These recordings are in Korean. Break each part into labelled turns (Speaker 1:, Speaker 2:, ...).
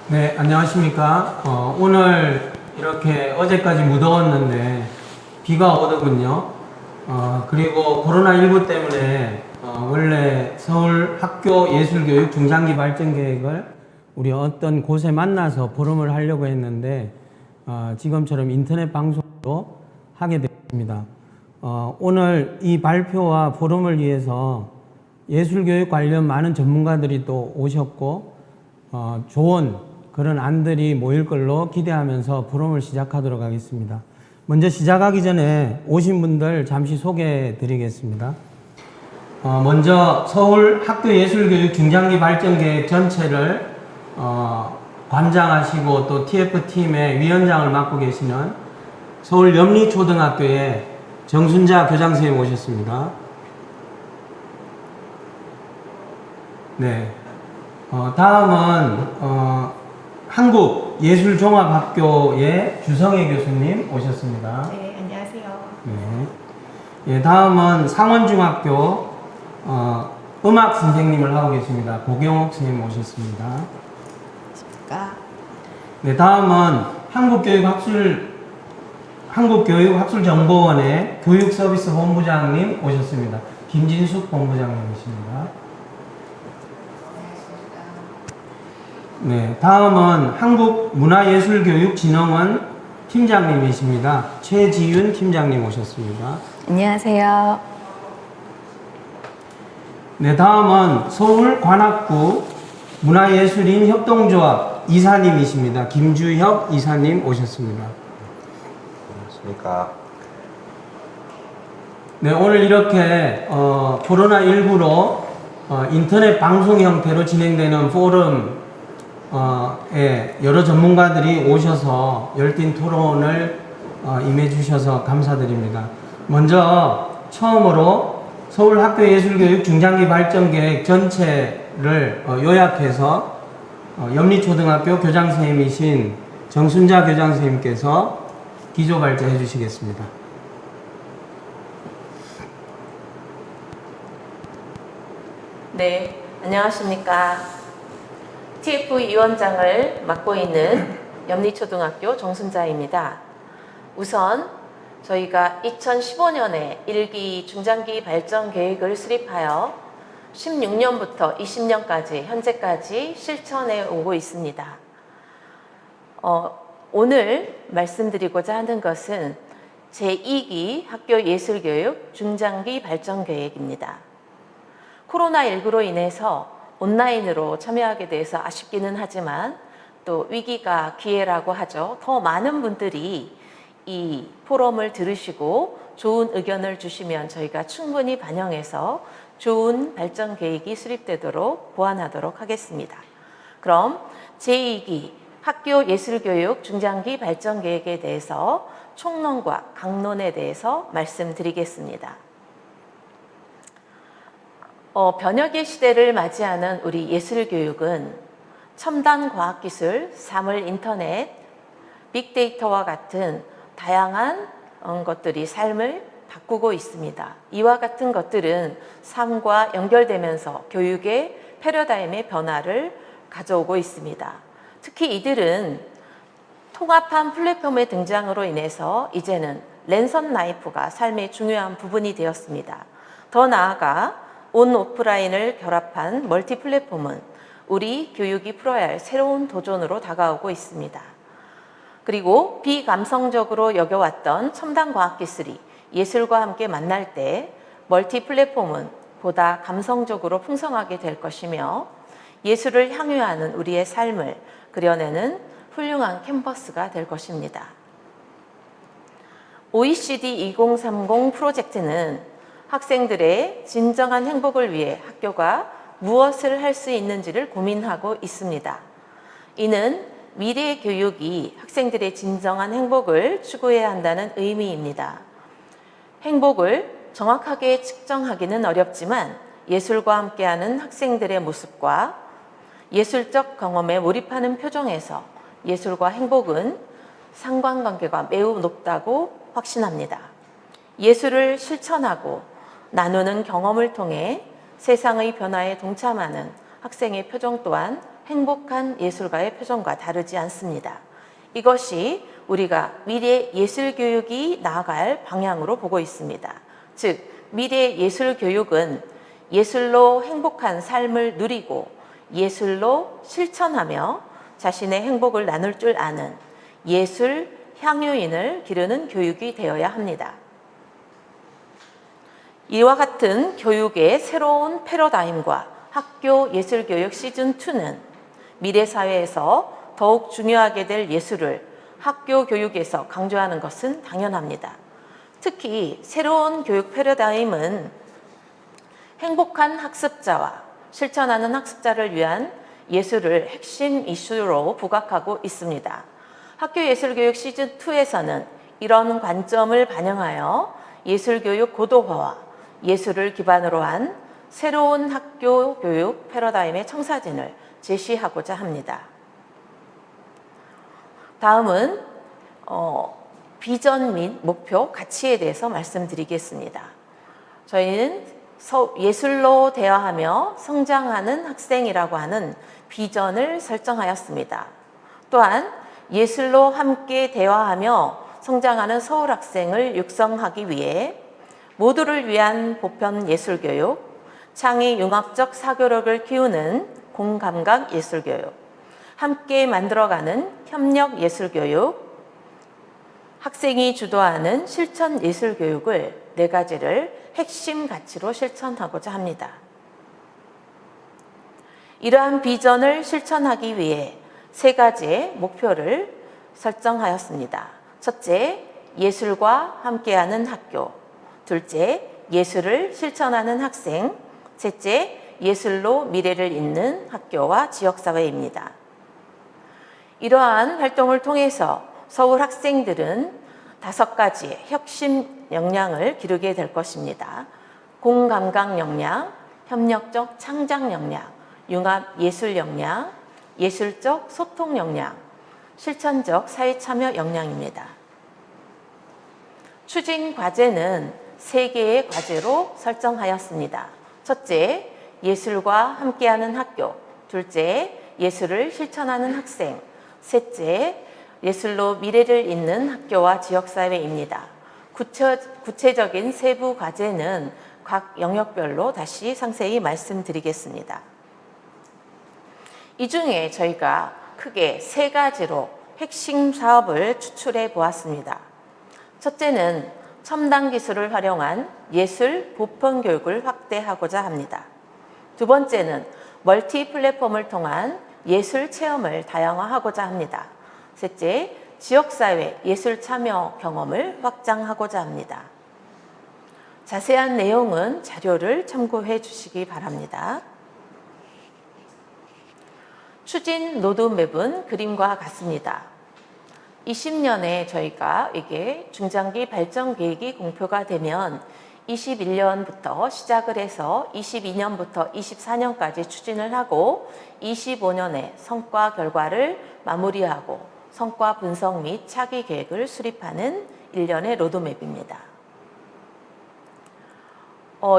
Speaker 1: 네, 안녕하십니까. 오늘 이렇게 어제까지 무더웠는데 비가 오더군요. 그리고 코로나19 때문에 원래 서울 학교 예술교육 중장기 발전 계획을 우리 어떤 곳에 만나서 포럼을 하려고 했는데 지금처럼 인터넷 방송으로 하게 됐습니다. 오늘 이 발표와 포럼을 위해서 예술교육 관련 많은 전문가들이 또 오셨고 좋은 그런 안들이 모일 걸로 기대하면서 포럼을 시작하도록 하겠습니다. 먼저 시작하기 전에 오신 분들 잠시 소개해 드리겠습니다. 먼저 서울 학교예술교육 중장기 발전계획 전체를 관장하시고 또 TF팀의 위원장을 맡고 계시는 서울 염리초등학교의 정순자 교장선생님 오셨습니다. 네. 다음은 한국예술종합학교의 주성애 교수님 오셨습니다.
Speaker 2: 네, 안녕하세요.
Speaker 1: 네. 예, 다음은 상원중학교 음악 선생님을 하고 계십니다. 고경옥 선생님 오셨습니다.
Speaker 2: 안녕하십니까.
Speaker 1: 네, 다음은 한국교육학술정보원의 교육서비스 본부장님 오셨습니다. 김진숙 본부장님이십니다. 네, 다음은 한국문화예술교육진흥원 팀장님이십니다. 최지윤 팀장님 오셨습니다.
Speaker 2: 안녕하세요.
Speaker 1: 네, 다음은 서울관악구 문화예술인 협동조합 이사님이십니다. 김주협 이사님 오셨습니다.
Speaker 3: 안녕하십니까.
Speaker 1: 네, 오늘 이렇게 코로나19로 인터넷 방송 형태로 진행되는 포럼 여러 전문가들이 오셔서 열띤 토론을 임해주셔서 감사드립니다. 먼저 처음으로 서울학교예술교육 중장기 발전계획 전체를 요약해서 염리초등학교 교장선생님이신 정순자 교장선생님께서 기조발제해 주시겠습니다.
Speaker 4: 네, 안녕하십니까. TF위원장을 맡고 있는 염리초등학교 정순자입니다. 우선 저희가 2015년에 1기 중장기 발전 계획을 수립하여 16년부터 20년까지 현재까지 실천해 오고 있습니다. 오늘 말씀드리고자 하는 것은 제2기 학교예술교육 중장기 발전 계획입니다. 코로나19로 인해서 온라인으로 참여하게 돼서 아쉽기는 하지만 또 위기가 기회라고 하죠. 더 많은 분들이 이 포럼을 들으시고 좋은 의견을 주시면 저희가 충분히 반영해서 좋은 발전 계획이 수립되도록 보완하도록 하겠습니다. 그럼 제2기 학교 예술교육 중장기 발전 계획에 대해서 총론과 강론에 대해서 말씀드리겠습니다. 변혁의 시대를 맞이하는 우리 예술교육은 첨단 과학기술, 사물 인터넷, 빅데이터와 같은 다양한 것들이 삶을 바꾸고 있습니다. 이와 같은 것들은 삶과 연결되면서 교육의 패러다임의 변화를 가져오고 있습니다. 특히 이들은 통합한 플랫폼의 등장으로 인해서 이제는 랜선 라이프가 삶의 중요한 부분이 되었습니다. 더 나아가 온 오프라인을 결합한 멀티 플랫폼은 우리 교육이 풀어야 할 새로운 도전으로 다가오고 있습니다. 그리고 비감성적으로 여겨왔던 첨단 과학기술이 예술과 함께 만날 때 멀티 플랫폼은 보다 감성적으로 풍성하게 될 것이며 예술을 향유하는 우리의 삶을 그려내는 훌륭한 캔버스가 될 것입니다. OECD 2030 프로젝트는 학생들의 진정한 행복을 위해 학교가 무엇을 할 수 있는지를 고민하고 있습니다. 이는 미래의 교육이 학생들의 진정한 행복을 추구해야 한다는 의미입니다. 행복을 정확하게 측정하기는 어렵지만 예술과 함께하는 학생들의 모습과 예술적 경험에 몰입하는 표정에서 예술과 행복은 상관관계가 매우 높다고 확신합니다. 예술을 실천하고 나누는 경험을 통해 세상의 변화에 동참하는 학생의 표정 또한 행복한 예술가의 표정과 다르지 않습니다. 이것이 우리가 미래 예술 교육이 나아갈 방향으로 보고 있습니다. 즉, 미래 예술 교육은 예술로 행복한 삶을 누리고 예술로 실천하며 자신의 행복을 나눌 줄 아는 예술 향유인을 기르는 교육이 되어야 합니다. 이와 같은 교육의 새로운 패러다임과 학교 예술교육 시즌2는 미래 사회에서 더욱 중요하게 될 예술을 학교 교육에서 강조하는 것은 당연합니다. 특히 새로운 교육 패러다임은 행복한 학습자와 실천하는 학습자를 위한 예술을 핵심 이슈로 부각하고 있습니다. 학교 예술교육 시즌2에서는 이런 관점을 반영하여 예술교육 고도화와 예술을 기반으로 한 새로운 학교 교육 패러다임의 청사진을 제시하고자 합니다. 다음은 비전 및 목표, 가치에 대해서 말씀드리겠습니다. 저희는 예술로 대화하며 성장하는 학생이라고 하는 비전을 설정하였습니다. 또한 예술로 함께 대화하며 성장하는 서울 학생을 육성하기 위해 모두를 위한 보편 예술교육, 창의 융합적 사교력을 키우는 공감각 예술교육, 함께 만들어가는 협력 예술교육, 학생이 주도하는 실천 예술교육을 4가지를 핵심 가치로 실천하고자 합니다. 이러한 비전을 실천하기 위해 3가지의 목표를 설정하였습니다. 첫째, 예술과 함께하는 학교. 둘째, 예술을 실천하는 학생. 셋째, 예술로 미래를 잇는 학교와 지역사회입니다. 이러한 활동을 통해서 서울 학생들은 5가지의 혁신 역량을 기르게 될 것입니다. 공감각 역량, 협력적 창작 역량, 융합 예술 역량, 예술적 소통 역량, 실천적 사회참여 역량입니다. 추진 과제는 3개의 과제로 설정하였습니다. 첫째, 예술과 함께하는 학교. 둘째, 예술을 실천하는 학생. 셋째, 예술로 미래를 잇는 학교와 지역사회입니다. 구체적인 세부 과제는 각 영역별로 다시 상세히 말씀드리겠습니다. 이 중에 저희가 크게 3가지로 핵심 사업을 추출해 보았습니다. 첫째는 첨단 기술을 활용한 예술 보편 교육을 확대하고자 합니다. 두 번째는 멀티 플랫폼을 통한 예술 체험을 다양화하고자 합니다. 셋째, 지역사회 예술 참여 경험을 확장하고자 합니다. 자세한 내용은 자료를 참고해 주시기 바랍니다. 추진 로드맵은 그림과 같습니다. 20년에 저희가 이게 중장기 발전 계획이 공표가 되면 21년부터 시작을 해서 22년부터 24년까지 추진을 하고 25년에 성과 결과를 마무리하고 성과 분석 및 차기 계획을 수립하는 일련의 로드맵입니다.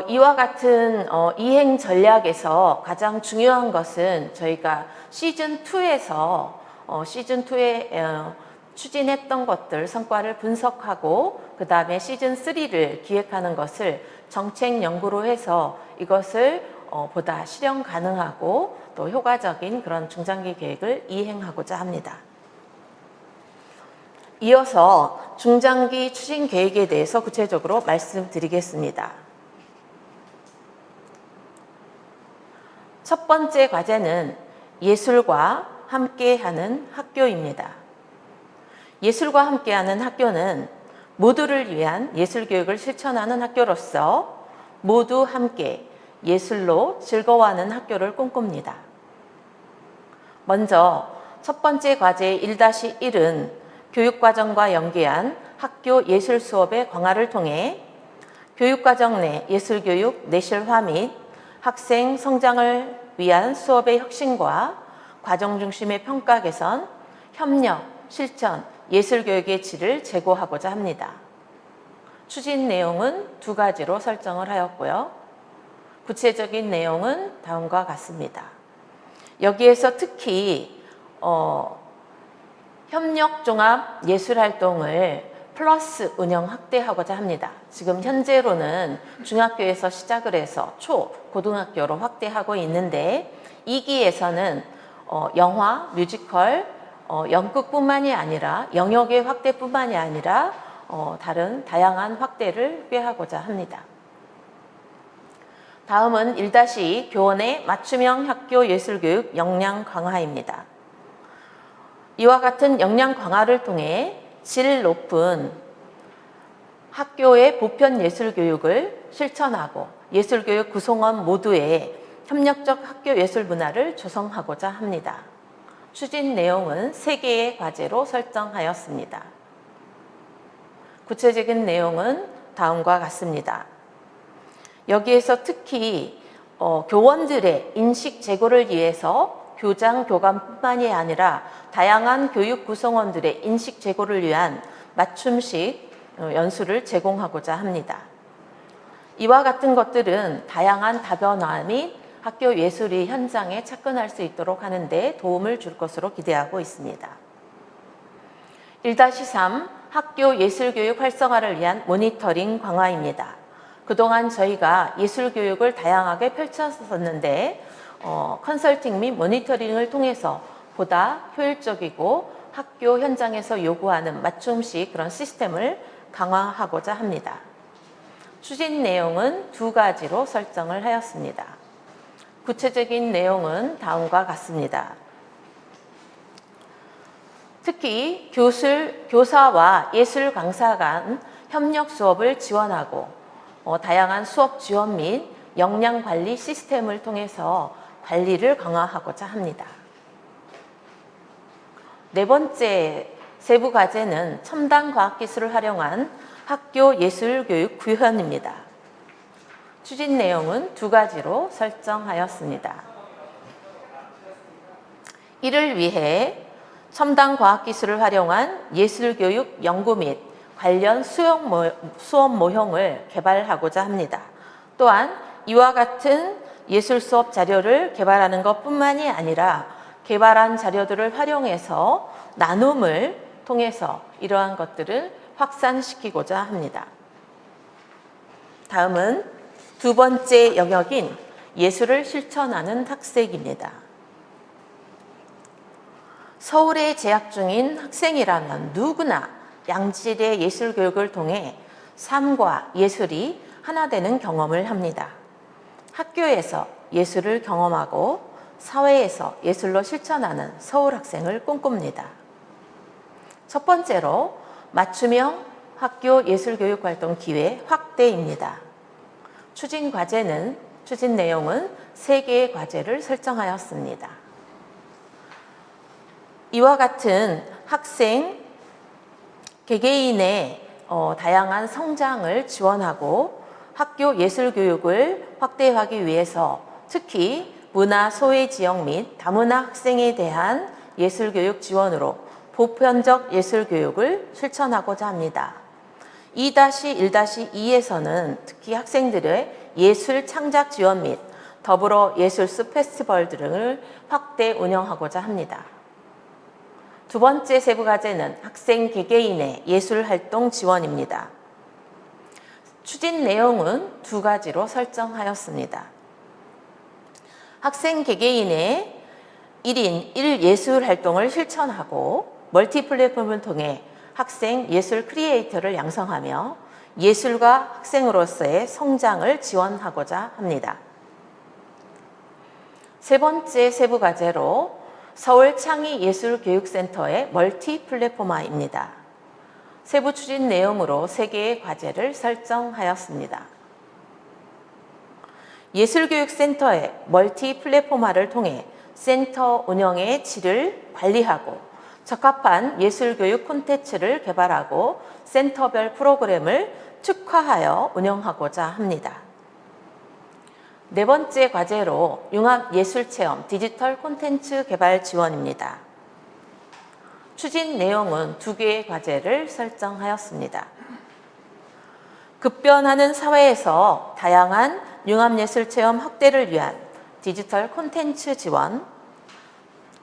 Speaker 4: 이와 같은 이행 전략에서 가장 중요한 것은 저희가 시즌2에서 시즌2에 추진했던 것들 성과를 분석하고 그 다음에 시즌3를 기획하는 것을 정책 연구로 해서 이것을 보다 실현 가능하고 또 효과적인 그런 중장기 계획을 이행하고자 합니다. 이어서 중장기 추진 계획에 대해서 구체적으로 말씀드리겠습니다. 첫 번째 과제는 예술과 함께하는 학교입니다. 예술과 함께하는 학교는 모두를 위한 예술교육을 실천하는 학교로서 모두 함께 예술로 즐거워하는 학교를 꿈꿉니다. 먼저 첫 번째 과제 1-1은 교육과정과 연계한 학교 예술 수업의 강화를 통해 교육과정 내 예술교육 내실화 및 학생 성장을 위한 수업의 혁신과 과정 중심의 평가 개선, 협력, 실천, 예술교육의 질을 제고하고자 합니다. 추진 내용은 2가지로 설정을 하였고요. 구체적인 내용은 다음과 같습니다. 여기에서 특히 협력종합예술활동을 플러스 운영 확대하고자 합니다. 지금 현재로는 중학교에서 시작을 해서 초, 고등학교로 확대하고 있는데 2기에서는 영화, 뮤지컬, 연극뿐만이 아니라 영역의 확대뿐만이 아니라 다른 다양한 확대를 꾀하고자 합니다. 다음은 1-2 교원의 맞춤형 학교 예술교육 역량 강화입니다. 이와 같은 역량 강화를 통해 질 높은 학교의 보편 예술교육을 실천하고 예술교육 구성원 모두의 협력적 학교 예술 문화를 조성하고자 합니다. 추진 내용은 3개의 과제로 설정하였습니다. 구체적인 내용은 다음과 같습니다. 여기에서 특히 교원들의 인식 제고를 위해서 교장, 교감뿐만이 아니라 다양한 교육 구성원들의 인식 제고를 위한 맞춤식 연수를 제공하고자 합니다. 이와 같은 것들은 다양한 다변화 및 학교 예술이 현장에 착근할 수 있도록 하는 데 도움을 줄 것으로 기대하고 있습니다. 1-3 학교 예술교육 활성화를 위한 모니터링 강화입니다. 그동안 저희가 예술교육을 다양하게 펼쳤었는데 컨설팅 및 모니터링을 통해서 보다 효율적이고 학교 현장에서 요구하는 맞춤식 그런 시스템을 강화하고자 합니다. 추진 내용은 2가지로 설정을 하였습니다. 구체적인 내용은 다음과 같습니다. 특히 교사와 예술 강사 간 협력 수업을 지원하고 다양한 수업 지원 및 역량 관리 시스템을 통해서 관리를 강화하고자 합니다. 4번째 세부 과제는 첨단 과학기술을 활용한 학교 예술교육 구현입니다. 추진 내용은 2가지로 설정하였습니다. 이를 위해 첨단 과학기술을 활용한 예술교육 연구 및 관련 수업 모형을 개발하고자 합니다. 또한 이와 같은 예술 수업 자료를 개발하는 것뿐만이 아니라 개발한 자료들을 활용해서 나눔을 통해서 이러한 것들을 확산시키고자 합니다. 다음은 2번째 영역인 예술을 실천하는 학생입니다. 서울에 재학 중인 학생이라면 누구나 양질의 예술 교육을 통해 삶과 예술이 하나 되는 경험을 합니다. 학교에서 예술을 경험하고 사회에서 예술로 실천하는 서울 학생을 꿈꿉니다. 첫 번째로 맞춤형 학교 예술교육 활동 기회 확대입니다. 추진 내용은 3개의 과제를 설정하였습니다. 이와 같은 학생 개개인의 다양한 성장을 지원하고 학교 예술교육을 확대하기 위해서 특히 문화 소외 지역 및 다문화 학생에 대한 예술교육 지원으로 보편적 예술교육을 실천하고자 합니다. 2-1-2에서는 특히 학생들의 예술 창작 지원 및 더불어 예술숲 페스티벌 등을 확대 운영하고자 합니다. 2번째 세부 과제는 학생 개개인의 예술활동 지원입니다. 추진 내용은 2가지로 설정하였습니다. 학생 개개인의 1인 1예술활동을 실천하고 멀티 플랫폼을 통해 학생 예술 크리에이터를 양성하며 예술가 학생으로서의 성장을 지원하고자 합니다. 3번째 세부 과제로 서울창의예술교육센터의 멀티 플랫폼화입니다. 세부 추진 내용으로 3개의 과제를 설정하였습니다. 예술교육센터의 멀티 플랫폼화를 통해 센터 운영의 질을 관리하고 적합한 예술교육 콘텐츠를 개발하고 센터별 프로그램을 특화하여 운영하고자 합니다. 4번째 과제로 융합예술체험 디지털 콘텐츠 개발 지원입니다. 추진 내용은 2개의 과제를 설정하였습니다. 급변하는 사회에서 다양한 융합예술체험 확대를 위한 디지털 콘텐츠 지원,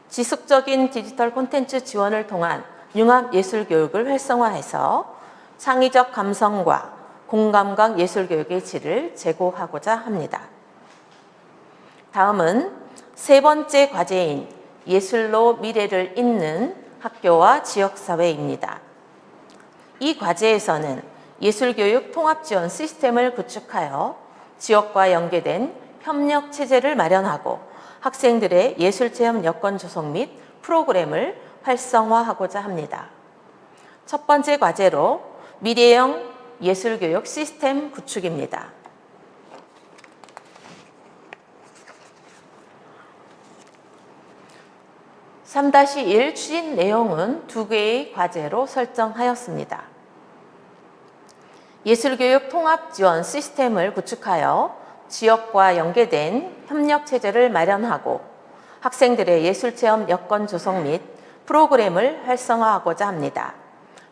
Speaker 4: 지속적인 디지털 콘텐츠 지원을 통한 융합 예술 교육을 활성화해서 창의적 감성과 공감각 예술 교육의 질을 제고하고자 합니다. 다음은 세 번째 과제인 예술로 미래를 잇는 학교와 지역사회입니다. 이 과제에서는 예술교육 통합지원 시스템을 구축하여 지역과 연계된 협력 체제를 마련하고 학생들의 예술체험 여건 조성 및 프로그램을 활성화하고자 합니다. 첫 번째 과제로 미래형 예술교육 시스템 구축입니다. (3-1) 추진 내용은 2개의 과제로 설정하였습니다. 예술교육 통합지원 시스템을 구축하여 지역과 연계된 협력체제를 마련하고 학생들의 예술체험 여건 조성 및 프로그램을 활성화하고자 합니다.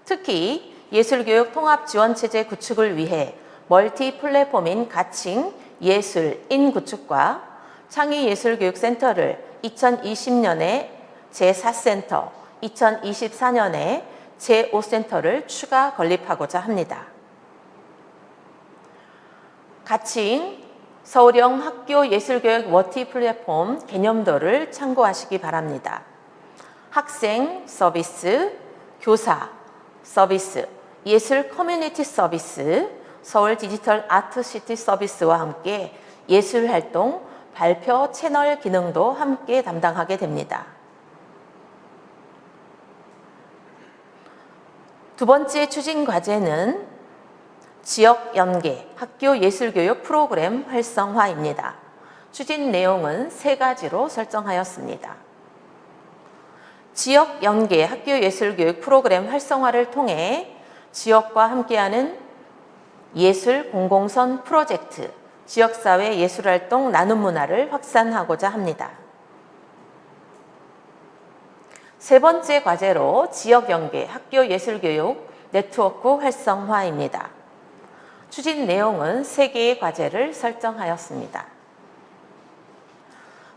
Speaker 4: 특히 예술교육 통합지원체제 구축을 위해 멀티 플랫폼인 가칭 예술인 구축과 창의예술교육센터를 2020년에 제4센터, 2024년에 제5센터를 추가 건립하고자 합니다. 가칭 서울형 학교 예술교육 멀티 플랫폼 개념도를 참고하시기 바랍니다. 학생 서비스, 교사 서비스, 예술 커뮤니티 서비스, 서울 디지털 아트시티 서비스와 함께 예술활동, 발표 채널 기능도 함께 담당하게 됩니다. 두 번째 추진 과제는 지역 연계 학교 예술교육 프로그램 활성화입니다. 추진 내용은 3가지로 설정하였습니다. 지역 연계 학교 예술교육 프로그램 활성화를 통해 지역과 함께하는 예술 공공선 프로젝트, 지역사회 예술활동 나눔 문화를 확산하고자 합니다. 세 번째 과제로 지역 연계 학교 예술교육 네트워크 활성화입니다. 추진 내용은 3개의 과제를 설정하였습니다.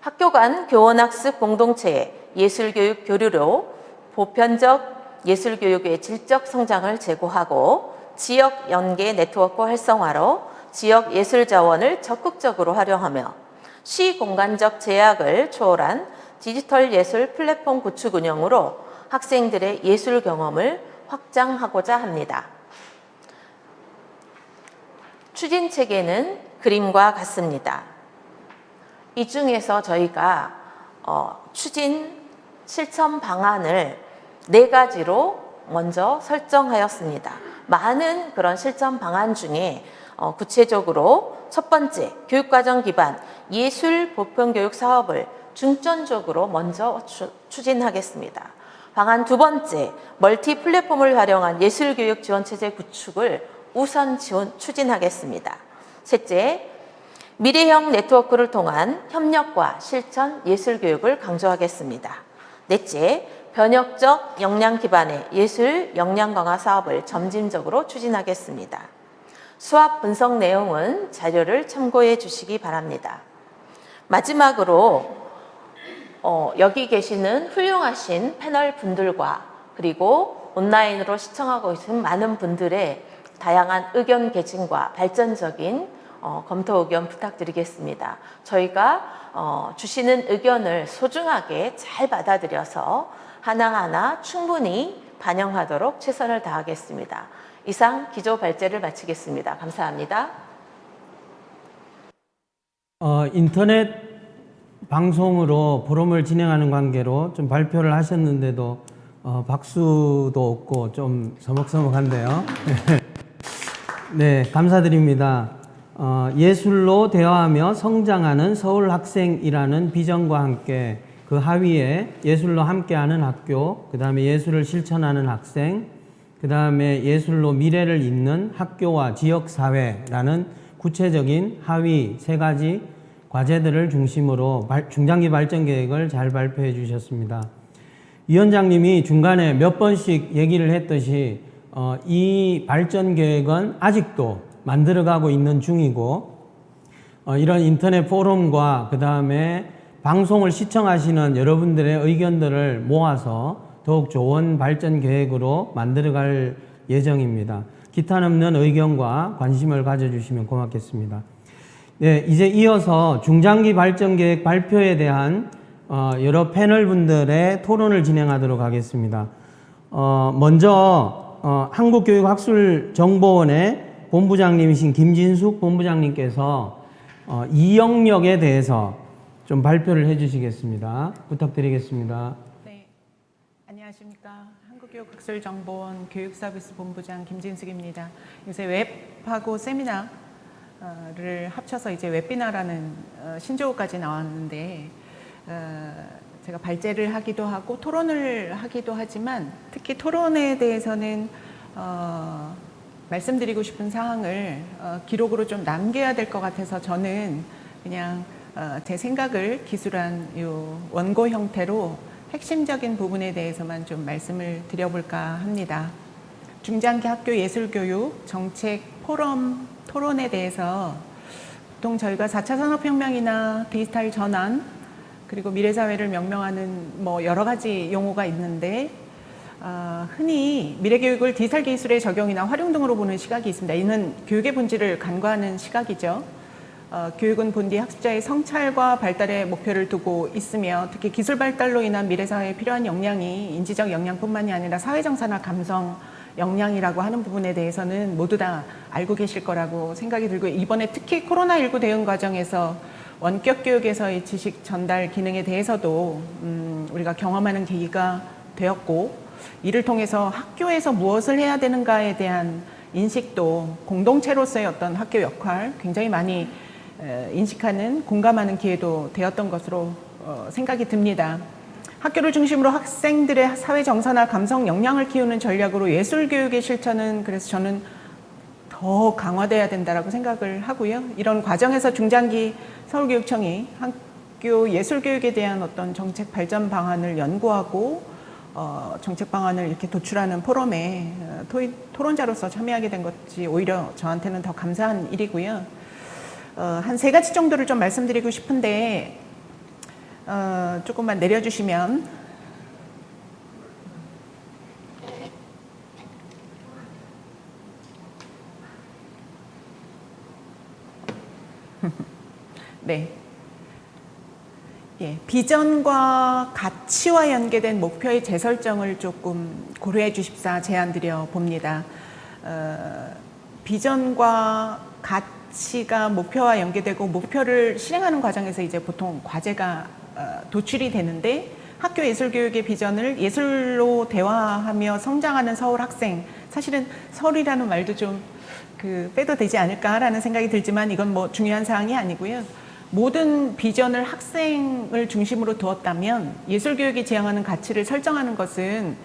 Speaker 4: 학교 간 교원학습 공동체의 예술교육 교류로 보편적 예술교육의 질적 성장을 제고하고 지역 연계 네트워크 활성화로 지역 예술자원을 적극적으로 활용하며 시공간적 제약을 초월한 디지털 예술 플랫폼 구축 운영으로 학생들의 예술 경험을 확장하고자 합니다. 추진 체계는 그림과 같습니다. 이 중에서 저희가 추진 실천 방안을 4가지로 먼저 설정하였습니다. 많은 그런 실천 방안 중에 구체적으로 첫 번째, 교육과정 기반 예술 보편교육 사업을 중점적으로 먼저 추진하겠습니다. 방안 두 번째, 멀티 플랫폼을 활용한 예술교육 지원체제 구축을 우선 추진하겠습니다. 셋째, 미래형 네트워크를 통한 협력과 실천 예술교육을 강조하겠습니다. 넷째, 변혁적 역량 기반의 예술 역량 강화 사업을 점진적으로 추진하겠습니다. 수합 분석 내용은 자료를 참고해 주시기 바랍니다. 마지막으로 여기 계시는 훌륭하신 패널 분들과 그리고 온라인으로 시청하고 계신 많은 분들의 다양한 의견 개진과 발전적인 검토 의견 부탁드리겠습니다. 저희가 주시는 의견을 소중하게 잘 받아들여서 하나하나 충분히 반영하도록 최선을 다하겠습니다. 이상 기조 발제를 마치겠습니다. 감사합니다.
Speaker 1: 인터넷 방송으로 포럼을 진행하는 관계로 좀 발표를 하셨는데도 박수도 없고 좀 서먹서먹한데요. 네, 감사드립니다. 예술로 대화하며 성장하는 서울 학생이라는 비전과 함께 그 하위에 예술로 함께하는 학교, 그 다음에 예술을 실천하는 학생, 그 다음에 예술로 미래를 잇는 학교와 지역사회라는 구체적인 하위 3가지 과제들을 중심으로 중장기 발전 계획을 잘 발표해 주셨습니다. 위원장님이 중간에 몇 번씩 얘기를 했듯이 이 발전 계획은 아직도 만들어가고 있는 중이고 이런 인터넷 포럼과 그 다음에 방송을 시청하시는 여러분들의 의견들을 모아서 더욱 좋은 발전 계획으로 만들어갈 예정입니다. 기탄 없는 의견과 관심을 가져주시면 고맙겠습니다. 네, 이제 이어서 중장기 발전 계획 발표에 대한 여러 패널 분들의 토론을 진행하도록 하겠습니다. 먼저 한국교육학술정보원의 본부장님이신 김진숙 본부장님께서 이 영역에 대해서 좀 발표를 해주시겠습니다. 부탁드리겠습니다.
Speaker 3: 네, 안녕하십니까. 한국교육학술정보원 교육서비스 본부장 김진숙입니다. 요새 웹하고 세미나를 합쳐서 이제 웹비나라는 신조어까지 나왔는데 제가 발제를 하기도 하고 토론을 하기도 하지만 특히 토론에 대해서는 말씀드리고 싶은 사항을 기록으로 좀 남겨야 될 것 같아서 저는 그냥 제 생각을 기술한 요 원고 형태로 핵심적인 부분에 대해서만 좀 말씀을 드려볼까 합니다. 중장기 학교 예술교육 정책 포럼 토론에 대해서 보통 저희가 4차 산업혁명이나 디지털 전환 그리고 미래사회를 명명하는 뭐 여러 가지 용어가 있는데 흔히 미래교육을 디지털 기술의 적용이나 활용 등으로 보는 시각이 있습니다. 이는 교육의 본질을 간과하는 시각이죠. 교육은 본디 학습자의 성찰과 발달의 목표를 두고 있으며 특히 기술 발달로 인한 미래사회에 필요한 역량이 인지적 역량뿐만이 아니라 사회정서나 감성 역량이라고 하는 부분에 대해서는 모두 다 알고 계실 거라고 생각이 들고 이번에 특히 코로나19 대응 과정에서 원격 교육에서의 지식 전달 기능에 대해서도 우리가 경험하는 계기가 되었고 이를 통해서 학교에서 무엇을 해야 되는가에 대한 인식도 공동체로서의 어떤 학교 역할 굉장히 많이 인식하는 공감하는 기회도 되었던 것으로 생각이 듭니다. 학교를 중심으로 학생들의 사회 정서나 감성 역량을 키우는 전략으로 예술교육의 실천은 그래서 저는 더 강화돼야 된다라고 생각을 하고요. 이런 과정에서 중장기 서울교육청이 학교 예술교육에 대한 어떤 정책 발전 방안을 연구하고 정책 방안을 이렇게 도출하는 포럼에 토론자로서 참여하게 된 것이 오히려 저한테는 더 감사한 일이고요. 한 3가지 정도를 좀 말씀드리고 싶은데 조금만 내려주시면 네. 예, 비전과 가치와 연계된 목표의 재설정을 조금 고려해 주십사 제안드려 봅니다. 비전과 가치가 목표와 연계되고 목표를 실행하는 과정에서 이제 보통 과제가 도출이 되는데 학교 예술교육의 비전을 예술로 대화하며 성장하는 서울 학생 사실은 서울이라는 말도 좀 빼도 되지 않을까라는 생각이 들지만 이건 뭐 중요한 사항이 아니고요. 모든 비전을 학생을 중심으로 두었다면 예술교육이 지향하는 가치를 설정하는 것은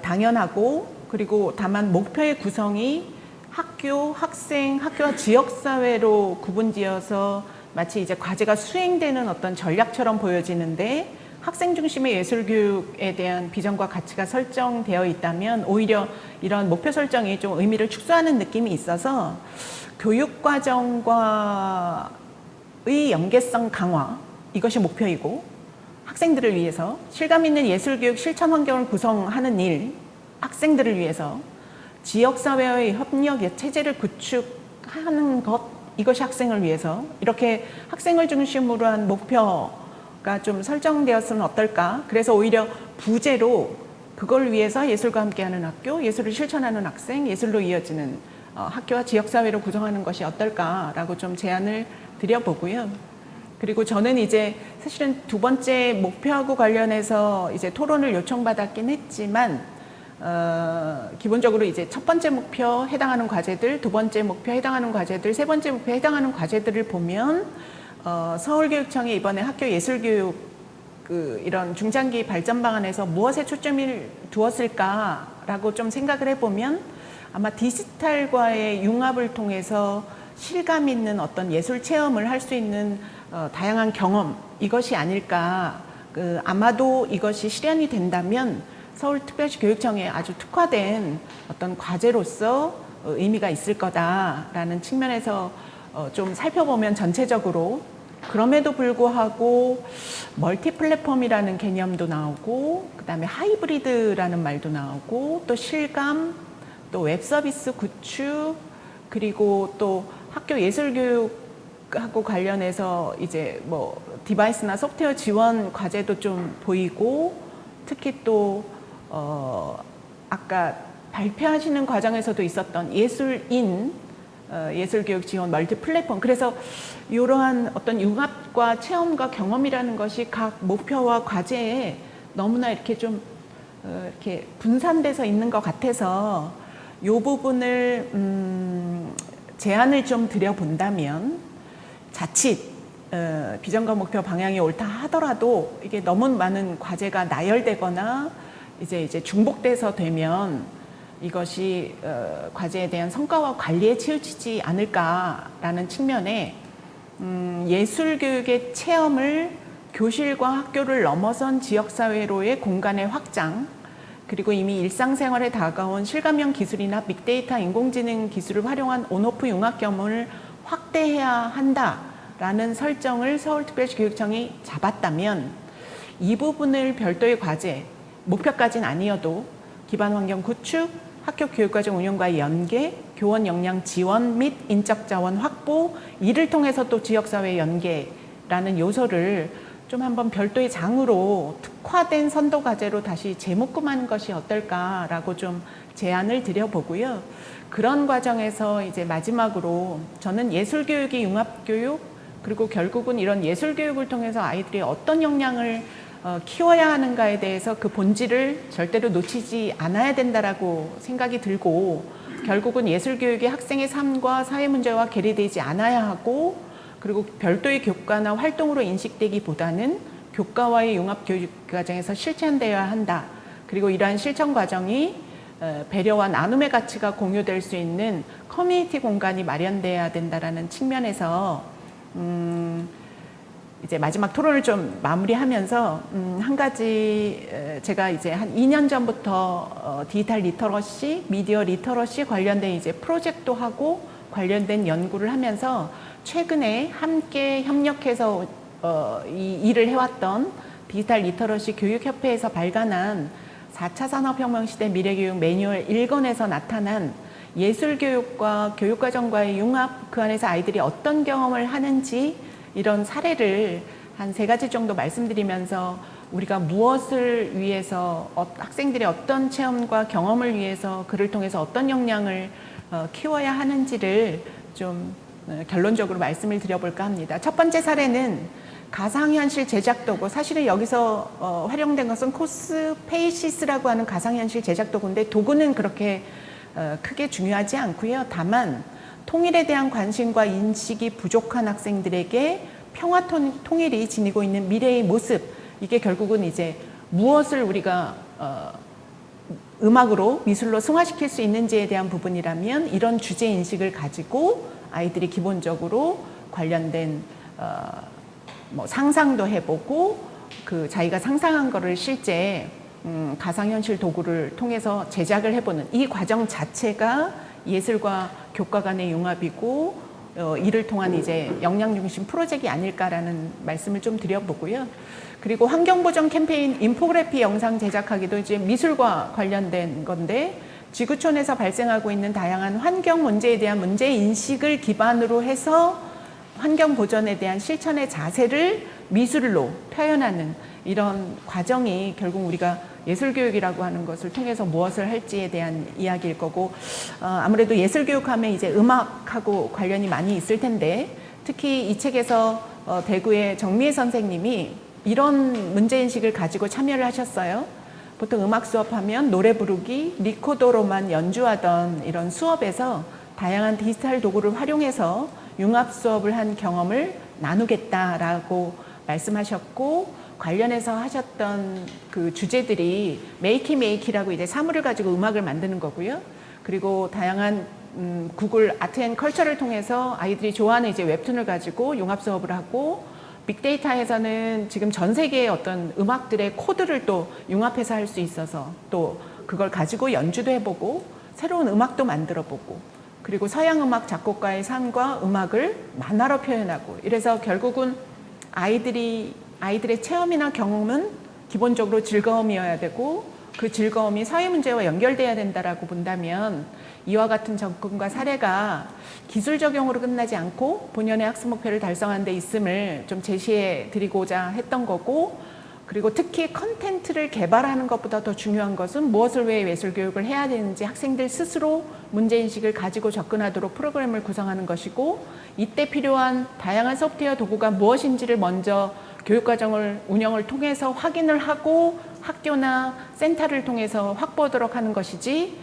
Speaker 3: 당연하고 그리고 다만 목표의 구성이 학교, 학생, 학교와 지역사회로 구분지어서 마치 이제 과제가 수행되는 어떤 전략처럼 보여지는데 학생 중심의 예술교육에 대한 비전과 가치가 설정되어 있다면 오히려 이런 목표 설정이 좀 의미를 축소하는 느낌이 있어서 교육과정과 의 연계성 강화 이것이 목표이고 학생들을 위해서 실감 있는 예술교육 실천 환경을 구성하는 일 학생들을 위해서 지역사회의 협력 체제를 구축하는 것 이것이 학생을 위해서 이렇게 학생을 중심으로 한 목표가 좀 설정되었으면 어떨까 그래서 오히려 부제로 그걸 위해서 예술과 함께하는 학교 예술을 실천하는 학생 예술로 이어지는 학교와 지역사회로 구성하는 것이 어떨까라고 좀 제안을 드려보고요. 그리고 저는 이제 사실은 2번째 목표하고 관련해서 이제 토론을 요청받았긴 했지만 기본적으로 이제 1번째 목표 해당하는 과제들, 2번째 목표 해당하는 과제들, 3번째 목표 해당하는 과제들을 보면 서울교육청이 이번에 학교 예술교육 이런 중장기 발전 방안에서 무엇에 초점을 두었을까라고 좀 생각을 해보면 아마 디지털과의 융합을 통해서 실감 있는 어떤 예술 체험을 할 수 있는 다양한 경험 이것이 아닐까. 아마도 이것이 실현이 된다면 서울특별시 교육청에 아주 특화된 어떤 과제로서 의미가 있을 거다라는 측면에서 좀 살펴보면 전체적으로 그럼에도 불구하고 멀티 플랫폼이라는 개념도 나오고, 그다음에 하이브리드라는 말도 나오고, 또 실감, 또 웹 서비스 구축, 그리고 또 학교 예술 교육하고 관련해서 이제 뭐 디바이스나 소프트웨어 지원 과제도 좀 보이고, 특히 또 아까 발표하시는 과정에서도 있었던 예술인 예술교육 지원 멀티 플랫폼. 그래서 이러한 어떤 융합과 체험과 경험이라는 것이 각 목표와 과제에 너무나 이렇게 좀 이렇게 분산돼서 있는 것 같아서 이 부분을 제안을 좀 드려본다면, 자칫 비전과 목표 방향이 옳다 하더라도 이게 너무 많은 과제가 나열되거나 이제 중복돼서 되면 이것이 과제에 대한 성과와 관리에 치우치지 않을까라는 측면에 예술교육의 체험을 교실과 학교를 넘어선 지역사회로의 공간의 확장, 그리고 이미 일상생활에 다가온 실감형 기술이나 빅데이터, 인공지능 기술을 활용한 온오프 융합 경험을 확대해야 한다라는 설정을 서울특별시 교육청이 잡았다면, 이 부분을 별도의 과제, 목표까지는 아니어도 기반 환경 구축, 학교 교육과정 운영과의 연계, 교원 역량 지원 및 인적 자원 확보, 이를 통해서 또 지역사회 연계라는 요소를 좀 한번 별도의 장으로 특화된 선도 과제로 다시 재묶음하는 것이 어떨까라고 좀 제안을 드려보고요. 그런 과정에서 이제 마지막으로 저는 예술교육이 융합교육, 그리고 결국은 이런 예술교육을 통해서 아이들이 어떤 역량을 키워야 하는가에 대해서 그 본질을 절대로 놓치지 않아야 된다라고 생각이 들고, 결국은 예술교육이 학생의 삶과 사회 문제와 괴리되지 않아야 하고, 그리고 별도의 교과나 활동으로 인식되기보다는 교과와의 융합교육 과정에서 실천되어야 한다. 그리고 이러한 실천 과정이 배려와 나눔의 가치가 공유될 수 있는 커뮤니티 공간이 마련돼야 된다라는 측면에서 이제 마지막 토론을 좀 마무리하면서 한 가지 제가 이제 한 2년 전부터 디지털 리터러시, 미디어 리터러시 관련된 이제 프로젝트도 하고 관련된 연구를 하면서 최근에 함께 협력해서 이 일을 해왔던 디지털 리터러시 교육협회에서 발간한 4차 산업혁명 시대 미래교육 매뉴얼 1권에서 나타난 예술교육과 교육과정과의 융합, 그 안에서 아이들이 어떤 경험을 하는지 이런 사례를 한 3가지 정도 말씀드리면서 우리가 무엇을 위해서 학생들의 어떤 체험과 경험을 위해서 그를 통해서 어떤 역량을 키워야 하는지를 좀 결론적으로 말씀을 드려볼까 합니다. 첫 번째 사례는 가상현실 제작 도구, 사실은 여기서 활용된 것은 코스페이시스라고 하는 가상현실 제작 도구인데, 도구는 그렇게 크게 중요하지 않고요. 다만 통일에 대한 관심과 인식이 부족한 학생들에게 평화 통일이 지니고 있는 미래의 모습, 이게 결국은 이제 무엇을 우리가 음악으로, 미술로 승화시킬 수 있는지에 대한 부분이라면, 이런 주제 인식을 가지고 아이들이 기본적으로 관련된 뭐 상상도 해보고, 그 자기가 상상한 거를 실제 가상현실 도구를 통해서 제작을 해보는 이 과정 자체가 예술과 교과 간의 융합이고, 이를 통한 이제 역량 중심 프로젝트가 아닐까라는 말씀을 좀 드려보고요. 그리고 환경보전 캠페인 인포그래피 영상 제작하기도 이제 미술과 관련된 건데, 지구촌에서 발생하고 있는 다양한 환경 문제에 대한 문제 인식을 기반으로 해서 환경 보전에 대한 실천의 자세를 미술로 표현하는 이런 과정이 결국 우리가 예술교육이라고 하는 것을 통해서 무엇을 할지에 대한 이야기일 거고, 아무래도 예술교육하면 이제 음악하고 관련이 많이 있을 텐데, 특히 이 책에서 대구의 정미애 선생님이 이런 문제인식을 가지고 참여를 하셨어요. 보통 음악 수업하면 노래 부르기, 리코더로만 연주하던 이런 수업에서 다양한 디지털 도구를 활용해서 융합 수업을 한 경험을 나누겠다라고 말씀하셨고, 관련해서 하셨던 그 주제들이 메이키라고 이제 사물을 가지고 음악을 만드는 거고요. 그리고 다양한 구글 아트 앤 컬처를 통해서 아이들이 좋아하는 이제 웹툰을 가지고 융합 수업을 하고, 빅데이터에서는 지금 전 세계의 어떤 음악들의 코드를 또 융합해서 할 수 있어서 또 그걸 가지고 연주도 해보고 새로운 음악도 만들어보고, 그리고 서양 음악 작곡가의 삶과 음악을 만화로 표현하고, 이래서 결국은 아이들의 체험이나 경험은 기본적으로 즐거움이어야 되고 그 즐거움이 사회 문제와 연결돼야 된다라고 본다면 이와 같은 접근과 사례가 기술 적용으로 끝나지 않고 본연의 학습 목표를 달성하는 데 있음을 좀 제시해 드리고자 했던 거고, 그리고 특히 컨텐츠를 개발하는 것보다 더 중요한 것은 무엇을 위해 예술 교육을 해야 되는지 학생들 스스로 문제인식을 가지고 접근하도록 프로그램을 구성하는 것이고, 이때 필요한 다양한 소프트웨어 도구가 무엇인지를 먼저 교육과정을 운영을 통해서 확인을 하고 학교나 센터를 통해서 확보하도록 하는 것이지,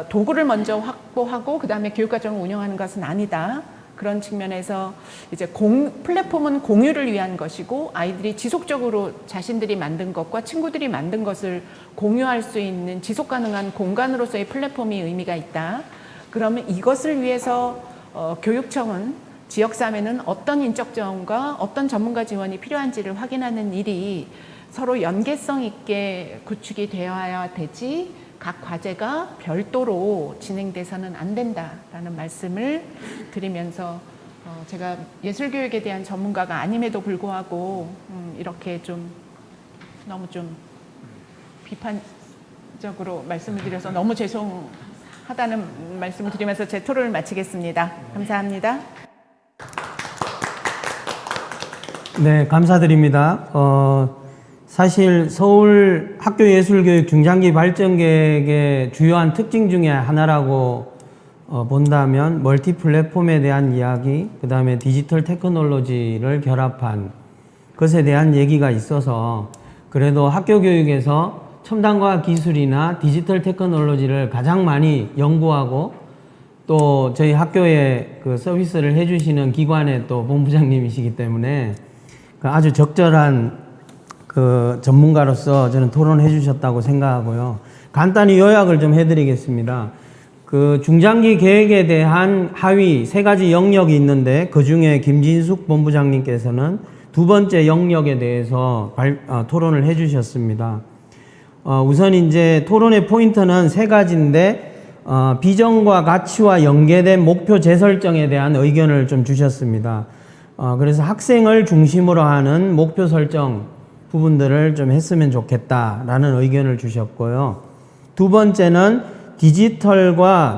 Speaker 3: 도구를 먼저 확보하고 그 다음에 교육과정을 운영하는 것은 아니다. 그런 측면에서 이제 플랫폼은 공유를 위한 것이고 아이들이 지속적으로 자신들이 만든 것과 친구들이 만든 것을 공유할 수 있는 지속 가능한 공간으로서의 플랫폼이 의미가 있다. 그러면 이것을 위해서 교육청은 지역사회는 어떤 인적 지원과 어떤 전문가 지원이 필요한지를 확인하는 일이 서로 연계성 있게 구축이 되어야 되지, 각 과제가 별도로 진행돼서는 안 된다라는 말씀을 드리면서 제가 예술교육에 대한 전문가가 아님에도 불구하고 이렇게 좀 너무 좀 비판적으로 말씀을 드려서 너무 죄송하다는 말씀을 드리면서 제 토론을 마치겠습니다. 감사합니다.
Speaker 1: 네, 감사드립니다. 사실 서울 학교예술교육 중장기 발전 계획의 주요한 특징 중에 하나라고 본다면 멀티 플랫폼에 대한 이야기, 그 다음에 디지털 테크놀로지를 결합한 것에 대한 얘기가 있어서 그래도 학교 교육에서 첨단과학 기술이나 디지털 테크놀로지를 가장 많이 연구하고 또 저희 학교에 그 서비스를 해주시는 기관의 또 본부장님이시기 때문에 그 아주 적절한 그 전문가로서 저는 토론해 주셨다고 생각하고요. 간단히 요약을 좀 해드리겠습니다. 그 중장기 계획에 대한 하위 3가지 영역이 있는데 그 중에 김진숙 본부장님께서는 2번째 영역에 대해서 토론을 해 주셨습니다. 우선 이제 토론의 포인트는 3가지인데 비전과 가치와 연계된 목표 재설정에 대한 의견을 좀 주셨습니다. 그래서 학생을 중심으로 하는 목표 설정 부분들을 좀 했으면 좋겠다라는 의견을 주셨고요. 2번째는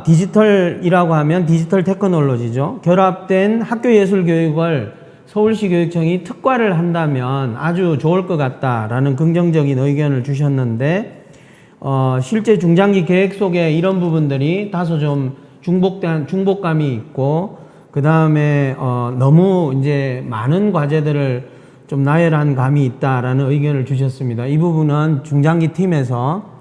Speaker 1: 디지털이라고 하면 디지털 테크놀로지죠. 결합된 학교예술 교육을 서울시 교육청이 특화를 한다면 아주 좋을 것 같다라는 긍정적인 의견을 주셨는데 실제 중장기 계획 속에 이런 부분들이 다소 좀 중복감이 있고 그 다음에 너무 이제 많은 과제들을 좀 나열한 감이 있다라는 의견을 주셨습니다. 이 부분은 중장기 팀에서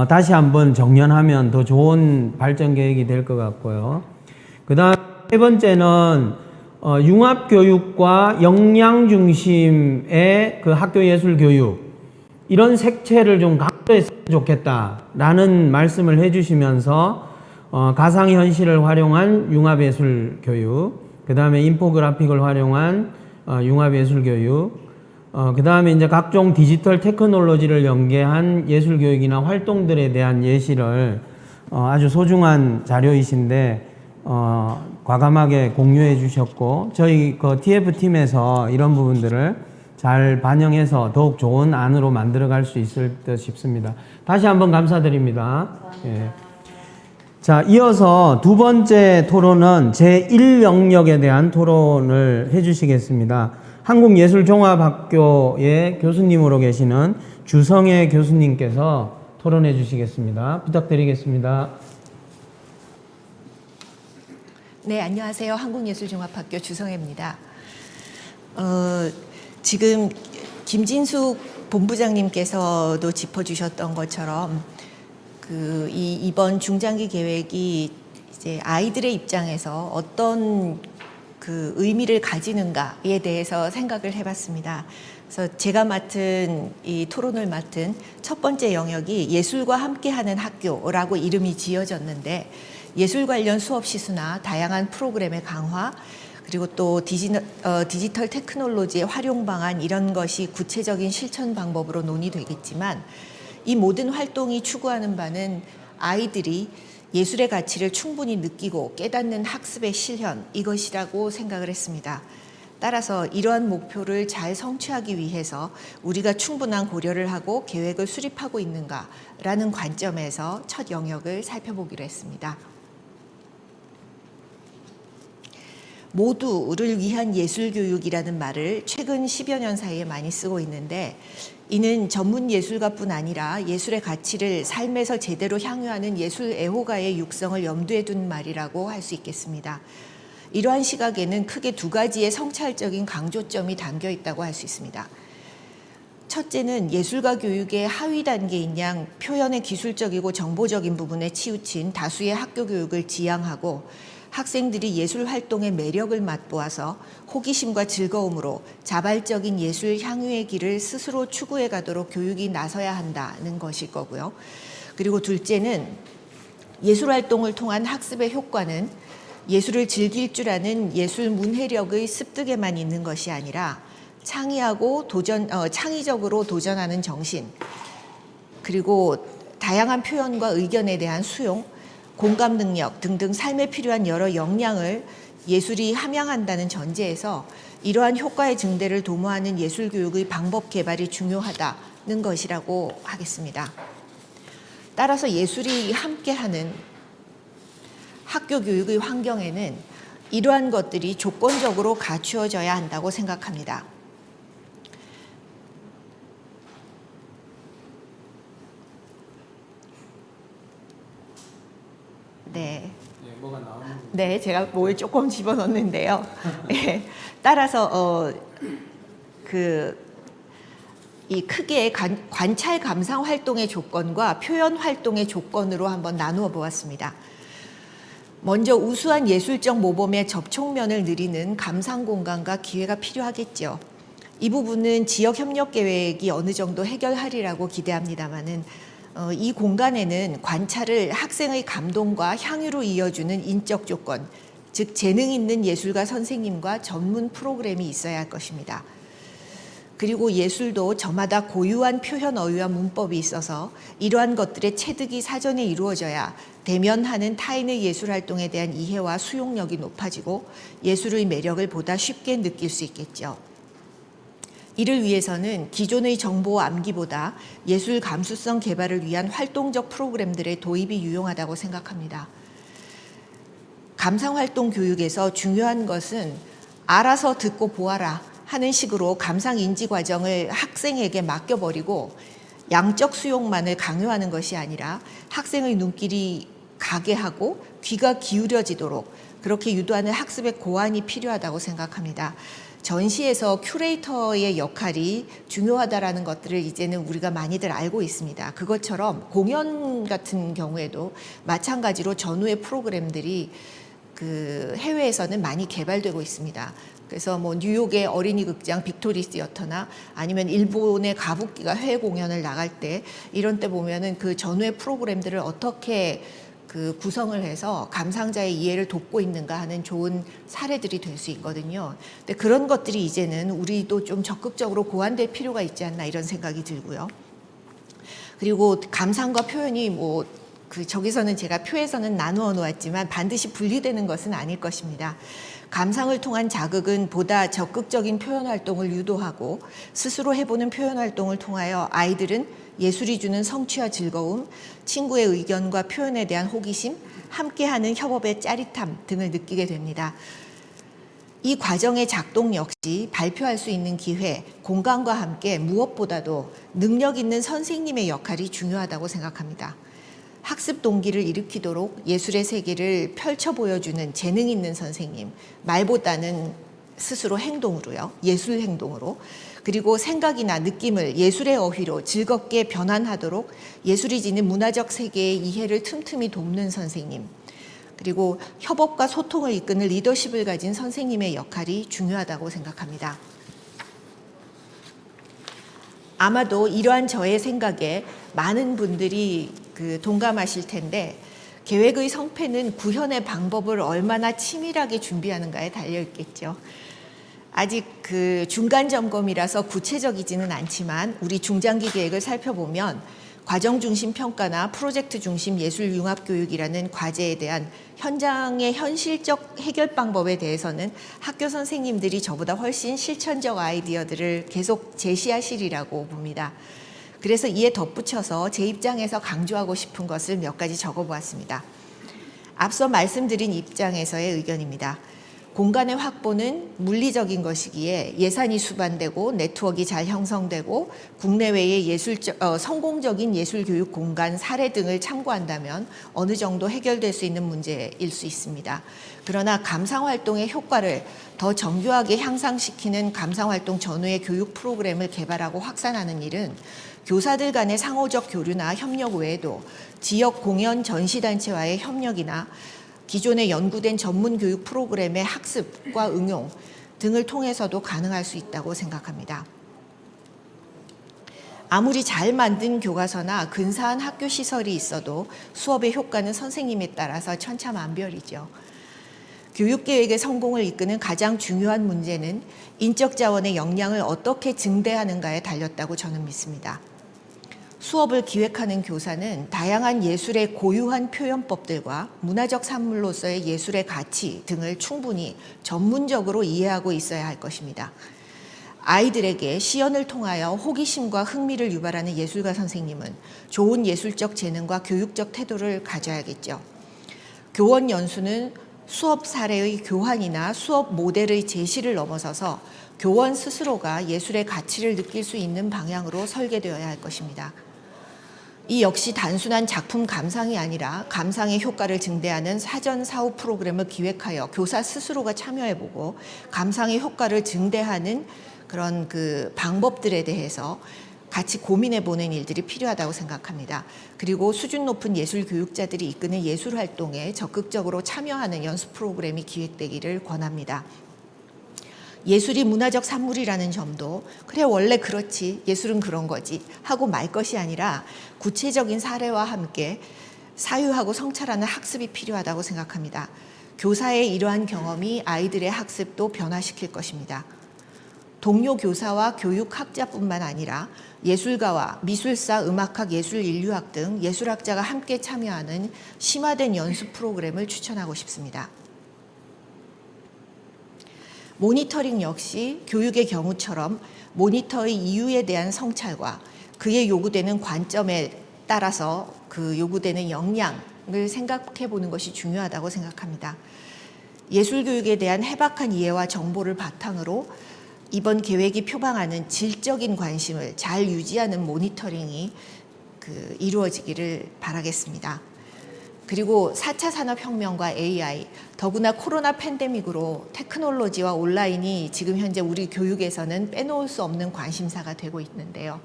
Speaker 1: 다시 한번 정연하면 더 좋은 발전 계획이 될 것 같고요. 그 다음 3번째는 융합교육과 역량 중심의 그 학교예술교육 이런 색채를 좀 강조했으면 좋겠다라는 말씀을 해주시면서 가상현실을 활용한 융합예술교육, 그 다음에 인포그래픽을 활용한 융합예술교육, 그 다음에 이제 각종 디지털 테크놀로지를 연계한 예술교육이나 활동들에 대한 예시를 아주 소중한 자료이신데 과감하게 공유해 주셨고 저희 그 TF팀에서 이런 부분들을 잘 반영해서 더욱 좋은 안으로 만들어갈 수 있을 듯 싶습니다. 다시 한번 감사드립니다. 예. 자, 이어서 2번째 토론은 제1영역에 대한 토론을 해주시겠습니다. 한국예술종합학교의 교수님으로 계시는 주성애 교수님께서 토론해 주시겠습니다. 부탁드리겠습니다.
Speaker 2: 네, 안녕하세요. 한국예술종합학교 주성애입니다. 지금 김진숙 본부장님께서도 짚어주셨던 것처럼 이번 중장기 계획이 이제 아이들의 입장에서 어떤 그 의미를 가지는가에 대해서 생각을 해봤습니다. 그래서 제가 이 토론을 맡은 첫 번째 영역이 예술과 함께하는 학교라고 이름이 지어졌는데 예술 관련 수업 시수나 다양한 프로그램의 강화 그리고 또 디지털 테크놀로지의 활용 방안 이런 것이 구체적인 실천 방법으로 논의되겠지만 이 모든 활동이 추구하는 바는 아이들이 예술의 가치를 충분히 느끼고 깨닫는 학습의 실현 이것이라고 생각을 했습니다. 따라서 이러한 목표를 잘 성취하기 위해서 우리가 충분한 고려를 하고 계획을 수립하고 있는가라는 관점에서 첫 영역을 살펴보기로 했습니다. 모두를 위한 예술교육이라는 말을 최근 10여 년 사이에 많이 쓰고 있는데, 이는 전문 예술가뿐 아니라 예술의 가치를 삶에서 제대로 향유하는 예술 애호가의 육성을 염두에 둔 말이라고 할 수 있겠습니다. 이러한 시각에는 크게 두 가지의 성찰적인 강조점이 담겨 있다고 할 수 있습니다. 첫째는 예술가 교육의 하위 단계인 양 표현의 기술적이고 정보적인 부분에 치우친 다수의 학교 교육을 지향하고 학생들이 예술 활동의 매력을 맛보아서 호기심과 즐거움으로 자발적인 예술 향유의 길을 스스로 추구해 가도록 교육이 나서야 한다는 것일 거고요. 그리고 둘째는 예술 활동을 통한 학습의 효과는 예술을 즐길 줄 아는 예술 문해력의 습득에만 있는 것이 아니라 창의적으로 도전하는 정신, 그리고 다양한 표현과 의견에 대한 수용, 공감 능력 등등 삶에 필요한 여러 역량을 예술이 함양한다는 전제에서 이러한 효과의 증대를 도모하는 예술 교육의 방법 개발이 중요하다는 것이라고 하겠습니다. 따라서 예술이 함께하는 학교 교육의 환경에는 이러한 것들이 조건적으로 갖추어져야 한다고 생각합니다. 네.
Speaker 1: 뭐가 나오는
Speaker 2: 네, 제가 뭘 조금 집어넣는데요. 네, 따라서 이 크게 관찰 감상 활동의 조건과 표현 활동의 조건으로 한번 나누어 보았습니다. 먼저 우수한 예술적 모범의 접촉면을 누리는 감상 공간과 기회가 필요하겠죠. 이 부분은 지역 협력 계획이 어느 정도 해결하리라고 기대합니다마는 이 공간에는 관찰을 학생의 감동과 향유로 이어주는 인적 조건, 즉 재능 있는 예술가 선생님과 전문 프로그램이 있어야 할 것입니다. 그리고 예술도 저마다 고유한 표현 어휘와 문법이 있어서 이러한 것들의 체득이 사전에 이루어져야 대면하는 타인의 예술 활동에 대한 이해와 수용력이 높아지고 예술의 매력을 보다 쉽게 느낄 수 있겠죠. 이를 위해서는 기존의 정보 암기보다 예술 감수성 개발을 위한 활동적 프로그램들의 도입이 유용하다고 생각합니다. 감상활동 교육에서 중요한 것은 알아서 듣고 보아라 하는 식으로 감상 인지 과정을 학생에게 맡겨버리고 양적 수용만을 강요하는 것이 아니라 학생의 눈길이 가게 하고 귀가 기울여지도록 그렇게 유도하는 학습의 고안이 필요하다고 생각합니다. 전시에서 큐레이터의 역할이 중요하다라는 것들을 이제는 우리가 많이들 알고 있습니다. 그것처럼 공연 같은 경우에도 마찬가지로 전후의 프로그램들이 해외에서는 많이 개발되고 있습니다. 그래서 뉴욕의 어린이 극장 빅토리 시어터나 아니면 일본의 가부키가 해외 공연을 나갈 때 이런 때 보면은 그 전후의 프로그램들을 어떻게 구성을 해서 감상자의 이해를 돕고 있는가 하는 좋은 사례들이 될 수 있거든요. 근데 그런 것들이 이제는 우리도 좀 적극적으로 고안될 필요가 있지 않나 이런 생각이 들고요. 그리고 감상과 표현이 저기서는 제가 표에서는 나누어 놓았지만 반드시 분리되는 것은 아닐 것입니다. 감상을 통한 자극은 보다 적극적인 표현 활동을 유도하고 스스로 해보는 표현 활동을 통하여 아이들은 예술이 주는 성취와 즐거움, 친구의 의견과 표현에 대한 호기심, 함께하는 협업의 짜릿함 등을 느끼게 됩니다. 이 과정의 작동 역시 발표할 수 있는 기회, 공간과 함께 무엇보다도 능력 있는 선생님의 역할이 중요하다고 생각합니다. 학습 동기를 일으키도록 예술의 세계를 펼쳐 보여주는 재능 있는 선생님, 말보다는 스스로 행동으로요, 예술 행동으로, 그리고 생각이나 느낌을 예술의 어휘로 즐겁게 변환하도록 예술이 지닌 문화적 세계의 이해를 틈틈이 돕는 선생님, 그리고 협업과 소통을 이끄는 리더십을 가진 선생님의 역할이 중요하다고 생각합니다. 아마도 이러한 저의 생각에 많은 분들이 동감하실 텐데 계획의 성패는 구현의 방법을 얼마나 치밀하게 준비하는가에 달려 있겠죠. 아직 중간 점검이라서 구체적이지는 않지만 우리 중장기 계획을 살펴보면 과정 중심 평가나 프로젝트 중심 예술 융합 교육이라는 과제에 대한 현장의 현실적 해결 방법에 대해서는 학교 선생님들이 저보다 훨씬 실천적 아이디어들을 계속 제시하시리라고 봅니다. 그래서 이에 덧붙여서 제 입장에서 강조하고 싶은 것을 몇 가지 적어보았습니다. 앞서 말씀드린 입장에서의 의견입니다. 공간의 확보는 물리적인 것이기에 예산이 수반되고 네트워크가 잘 형성되고 국내외의 성공적인 예술교육 공간 사례 등을 참고한다면 어느 정도 해결될 수 있는 문제일 수 있습니다. 그러나 감상활동의 효과를 더 정교하게 향상시키는 감상활동 전후의 교육 프로그램을 개발하고 확산하는 일은 교사들 간의 상호적 교류나 협력 외에도 지역 공연 전시단체와의 협력이나 기존에 연구된 전문 교육 프로그램의 학습과 응용 등을 통해서도 가능할 수 있다고 생각합니다. 아무리 잘 만든 교과서나 근사한 학교 시설이 있어도 수업의 효과는 선생님에 따라서 천차만별이죠. 교육계획의 성공을 이끄는 가장 중요한 문제는 인적 자원의 역량을 어떻게 증대하는가에 달렸다고 저는 믿습니다. 수업을 기획하는 교사는 다양한 예술의 고유한 표현법들과 문화적 산물로서의 예술의 가치 등을 충분히 전문적으로 이해하고 있어야 할 것입니다. 아이들에게 시연을 통하여 호기심과 흥미를 유발하는 예술가 선생님은 좋은 예술적 재능과 교육적 태도를 가져야겠죠. 교원 연수는 수업 사례의 교환이나 수업 모델의 제시를 넘어서서 교원 스스로가 예술의 가치를 느낄 수 있는 방향으로 설계되어야 할 것입니다. 이 역시 단순한 작품 감상이 아니라 감상의 효과를 증대하는 사전 사후 프로그램을 기획하여 교사 스스로가 참여해보고 감상의 효과를 증대하는 그런 방법들에 대해서 같이 고민해보는 일들이 필요하다고 생각합니다. 그리고 수준 높은 예술 교육자들이 이끄는 예술 활동에 적극적으로 참여하는 연수 프로그램이 기획되기를 권합니다. 예술이 문화적 산물이라는 점도 그래 원래 그렇지 예술은 그런 거지 하고 말 것이 아니라 구체적인 사례와 함께 사유하고 성찰하는 학습이 필요하다고 생각합니다. 교사의 이러한 경험이 아이들의 학습도 변화시킬 것입니다. 동료 교사와 교육학자뿐만 아니라 예술가와 미술사, 음악학, 예술인류학 등 예술학자가 함께 참여하는 심화된 연수 프로그램을 추천하고 싶습니다. 모니터링 역시 교육의 경우처럼 모니터의 이유에 대한 성찰과 그에 요구되는 관점에 따라서 그 요구되는 역량을 생각해 보는 것이 중요하다고 생각합니다. 예술교육에 대한 해박한 이해와 정보를 바탕으로 이번 계획이 표방하는 질적인 관심을 잘 유지하는 모니터링이 이루어지기를 바라겠습니다. 그리고 4차 산업혁명과 AI, 더구나 코로나 팬데믹으로 테크놀로지와 온라인이 지금 현재 우리 교육에서는 빼놓을 수 없는 관심사가 되고 있는데요.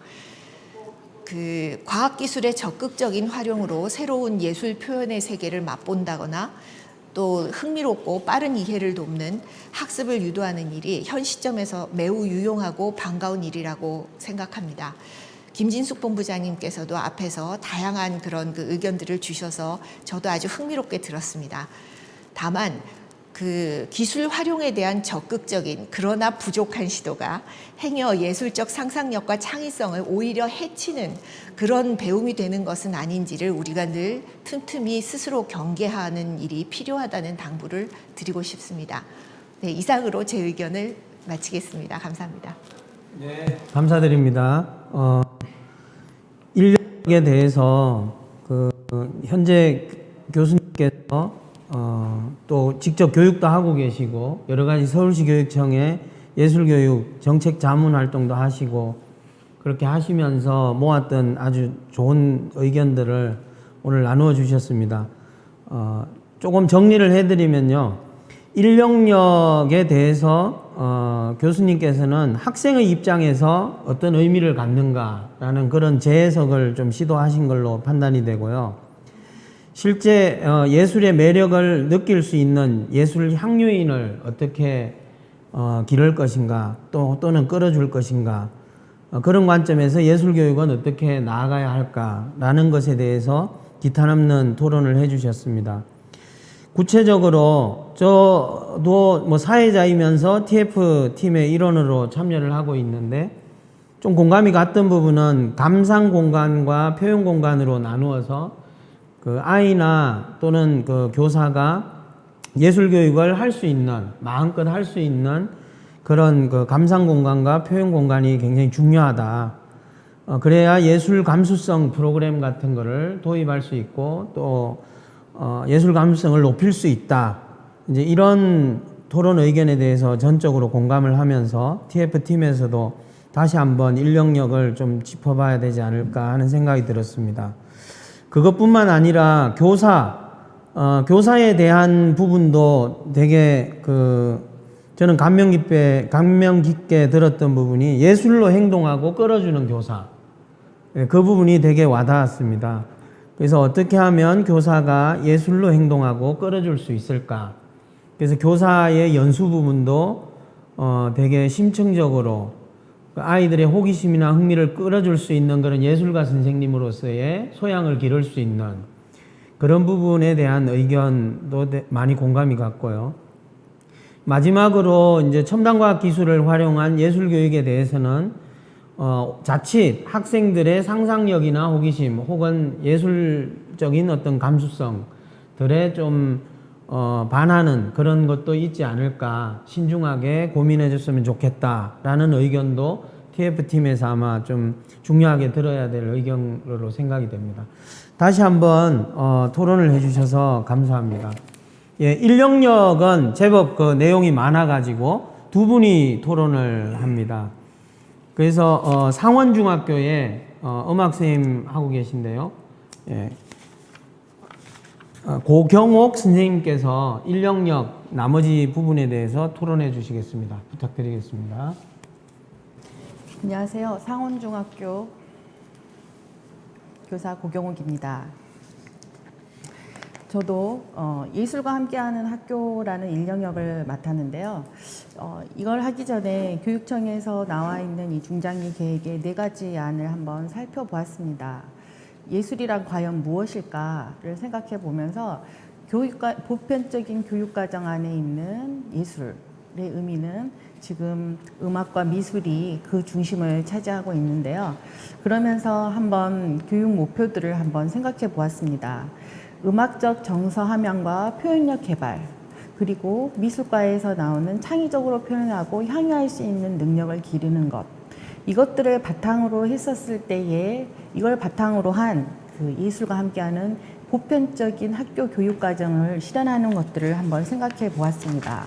Speaker 2: 과학기술의 적극적인 활용으로 새로운 예술 표현의 세계를 맛본다거나 또 흥미롭고 빠른 이해를 돕는 학습을 유도하는 일이 현 시점에서 매우 유용하고 반가운 일이라고 생각합니다. 김진숙 본부장님께서도 앞에서 다양한 그런 의견들을 주셔서 저도 아주 흥미롭게 들었습니다. 다만 기술 활용에 대한 적극적인 그러나 부족한 시도가 행여 예술적 상상력과 창의성을 오히려 해치는 그런 배움이 되는 것은 아닌지를 우리가 늘 틈틈이 스스로 경계하는 일이 필요하다는 당부를 드리고 싶습니다. 네, 이상으로 제 의견을 마치겠습니다. 감사합니다.
Speaker 1: 네, 감사드립니다. 인력에 대해서 현재 교수님께서 또 직접 교육도 하고 계시고 여러 가지 서울시 교육청의 예술교육 정책 자문 활동도 하시고 그렇게 하시면서 모았던 아주 좋은 의견들을 오늘 나누어 주셨습니다. 조금 정리를 해드리면요. 인력력에 대해서 교수님께서는 학생의 입장에서 어떤 의미를 갖는가라는 그런 재해석을 좀 시도하신 걸로 판단이 되고요. 실제 예술의 매력을 느낄 수 있는 예술 향유인을 어떻게 기를 것인가 또는 끌어줄 것인가 그런 관점에서 예술교육은 어떻게 나아가야 할까라는 것에 대해서 기탄 없는 토론을 해주셨습니다. 구체적으로 저도 사회자이면서 TF팀의 일원으로 참여를 하고 있는데 좀 공감이 갔던 부분은 감상 공간과 표현 공간으로 나누어서 그 아이나 또는 그 교사가 예술 교육을 할 수 있는, 마음껏 할 수 있는 그런 그 감상 공간과 표현 공간이 굉장히 중요하다. 그래야 예술 감수성 프로그램 같은 거를 도입할 수 있고 또 예술 감수성을 높일 수 있다. 이제 이런 토론 의견에 대해서 전적으로 공감을 하면서 TF팀에서도 다시 한번 인력력을 좀 짚어봐야 되지 않을까 하는 생각이 들었습니다. 그것뿐만 아니라 교사에 대한 부분도 되게 저는 감명 깊게 들었던 부분이 예술로 행동하고 끌어주는 교사. 그 부분이 되게 와닿았습니다. 그래서 어떻게 하면 교사가 예술로 행동하고 끌어줄 수 있을까? 그래서 교사의 연수 부분도 되게 심층적으로 아이들의 호기심이나 흥미를 끌어줄 수 있는 그런 예술가 선생님으로서의 소양을 기를 수 있는 그런 부분에 대한 의견도 많이 공감이 갔고요. 마지막으로 이제 첨단과학 기술을 활용한 예술 교육에 대해서는 자칫 학생들의 상상력이나 호기심 혹은 예술적인 어떤 감수성들에 좀 반하는 그런 것도 있지 않을까 신중하게 고민해 줬으면 좋겠다라는 의견도 TF팀에서 아마 좀 중요하게 들어야 될 의견으로 생각이 됩니다. 다시 한번 토론을 해주셔서 감사합니다. 예, 인력력은 제법 그 내용이 많아가지고 두 분이 토론을 합니다. 그래서 상원중학교에 음악 선생님 하고 계신데요. 예. 고경옥 선생님께서 인력력 나머지 부분에 대해서 토론해 주시겠습니다. 부탁드리겠습니다.
Speaker 5: 안녕하세요. 상원중학교 교사 고경옥입니다. 저도 예술과 함께하는 학교라는 인력력을 맡았는데요. 이걸 하기 전에 교육청에서 나와 있는 이 중장기 계획의 4가지 안을 한번 살펴보았습니다. 예술이란 과연 무엇일까를 생각해 보면서 보편적인 교육과정 안에 있는 예술의 의미는 지금 음악과 미술이 그 중심을 차지하고 있는데요. 그러면서 한번 교육 목표들을 한번 생각해 보았습니다. 음악적 정서 함양과 표현력 개발, 그리고 미술과에서 나오는 창의적으로 표현하고 향유할 수 있는 능력을 기르는 것, 이것들을 바탕으로 했었을 때에 이걸 바탕으로 한 그 예술과 함께하는 보편적인 학교 교육 과정을 실현하는 것들을 한번 생각해 보았습니다.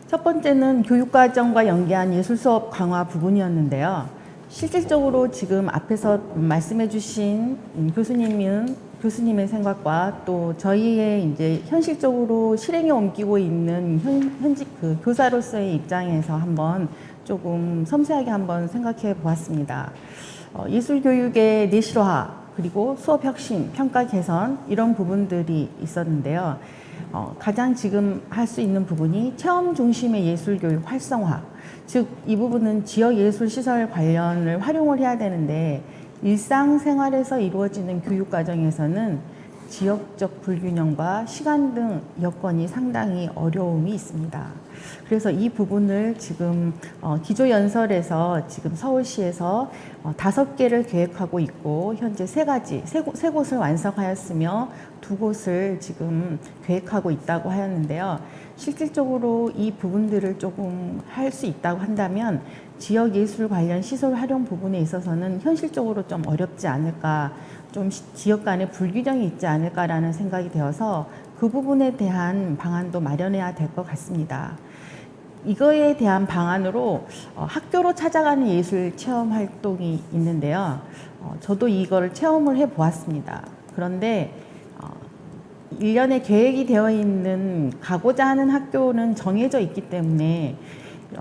Speaker 5: 첫 번째는 교육 과정과 연계한 예술 수업 강화 부분이었는데요. 실질적으로 지금 앞에서 말씀해 주신 교수님의 생각과 또 저희의 이제 현실적으로 실행에 옮기고 있는 현직 교사로서의 입장에서 한번 조금 섬세하게 한번 생각해 보았습니다. 예술 교육의 내실화, 그리고 수업 혁신, 평가 개선 이런 부분들이 있었는데요. 가장 지금 할 수 있는 부분이 체험 중심의 예술 교육 활성화, 즉 이 부분은 지역 예술 시설 관련을 활용을 해야 되는데 일상생활에서 이루어지는 교육 과정에서는 지역적 불균형과 시간 등 여건이 상당히 어려움이 있습니다. 그래서 이 부분을 지금 기조연설에서 지금 서울시에서 5개를 계획하고 있고 현재 3곳을 완성하였으며 2곳을 지금 계획하고 있다고 하였는데요. 실질적으로 이 부분들을 조금 할 수 있다고 한다면 지역 예술 관련 시설 활용 부분에 있어서는 현실적으로 좀 어렵지 않을까, 좀 지역 간의 불균형이 있지 않을까라는 생각이 되어서 그 부분에 대한 방안도 마련해야 될 것 같습니다. 이거에 대한 방안으로 학교로 찾아가는 예술 체험 활동이 있는데요. 저도 이거를 체험을 해 보았습니다. 그런데 1년에 계획이 되어 있는 가고자 하는 학교는 정해져 있기 때문에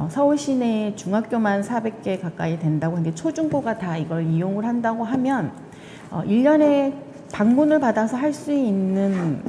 Speaker 5: 서울 시내 중학교만 400개 가까이 된다고 하는데 초중고가 다 이걸 이용을 한다고 하면 1년에 방문을 받아서 할 수 있는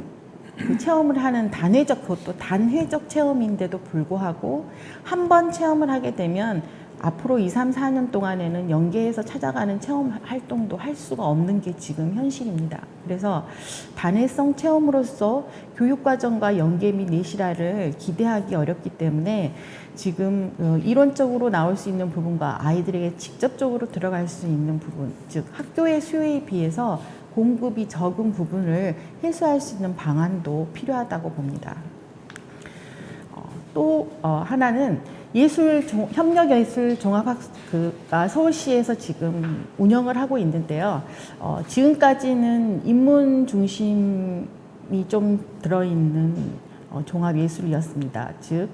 Speaker 5: 그 체험을 하는 그것도 단회적 체험인데도 불구하고 한 번 체험을 하게 되면 앞으로 2, 3, 4년 동안에는 연계해서 찾아가는 체험 활동도 할 수가 없는 게 지금 현실입니다. 그래서 단회성 체험으로서 교육과정과 연계 및 내실화를 기대하기 어렵기 때문에 지금 이론적으로 나올 수 있는 부분과 아이들에게 직접적으로 들어갈 수 있는 부분, 즉 학교의 수요에 비해서 공급이 적은 부분을 해소할 수 있는 방안도 필요하다고 봅니다. 또 하나는 협력예술종합학교가 서울시에서 지금 운영을 하고 있는데요. 지금까지는 인문 중심이 좀 들어있는 종합예술이었습니다. 즉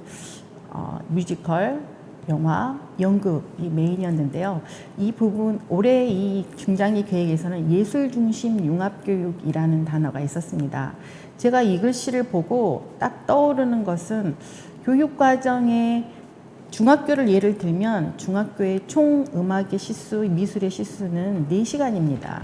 Speaker 5: 뮤지컬, 영화, 연극이 메인이었는데요. 이 부분 올해 이 중장기 계획에서는 예술 중심 융합교육이라는 단어가 있었습니다. 제가 이 글씨를 보고 딱 떠오르는 것은 교육과정의 중학교를 예를 들면 중학교의 총 음악의 시수, 미술의 시수는 4시간입니다.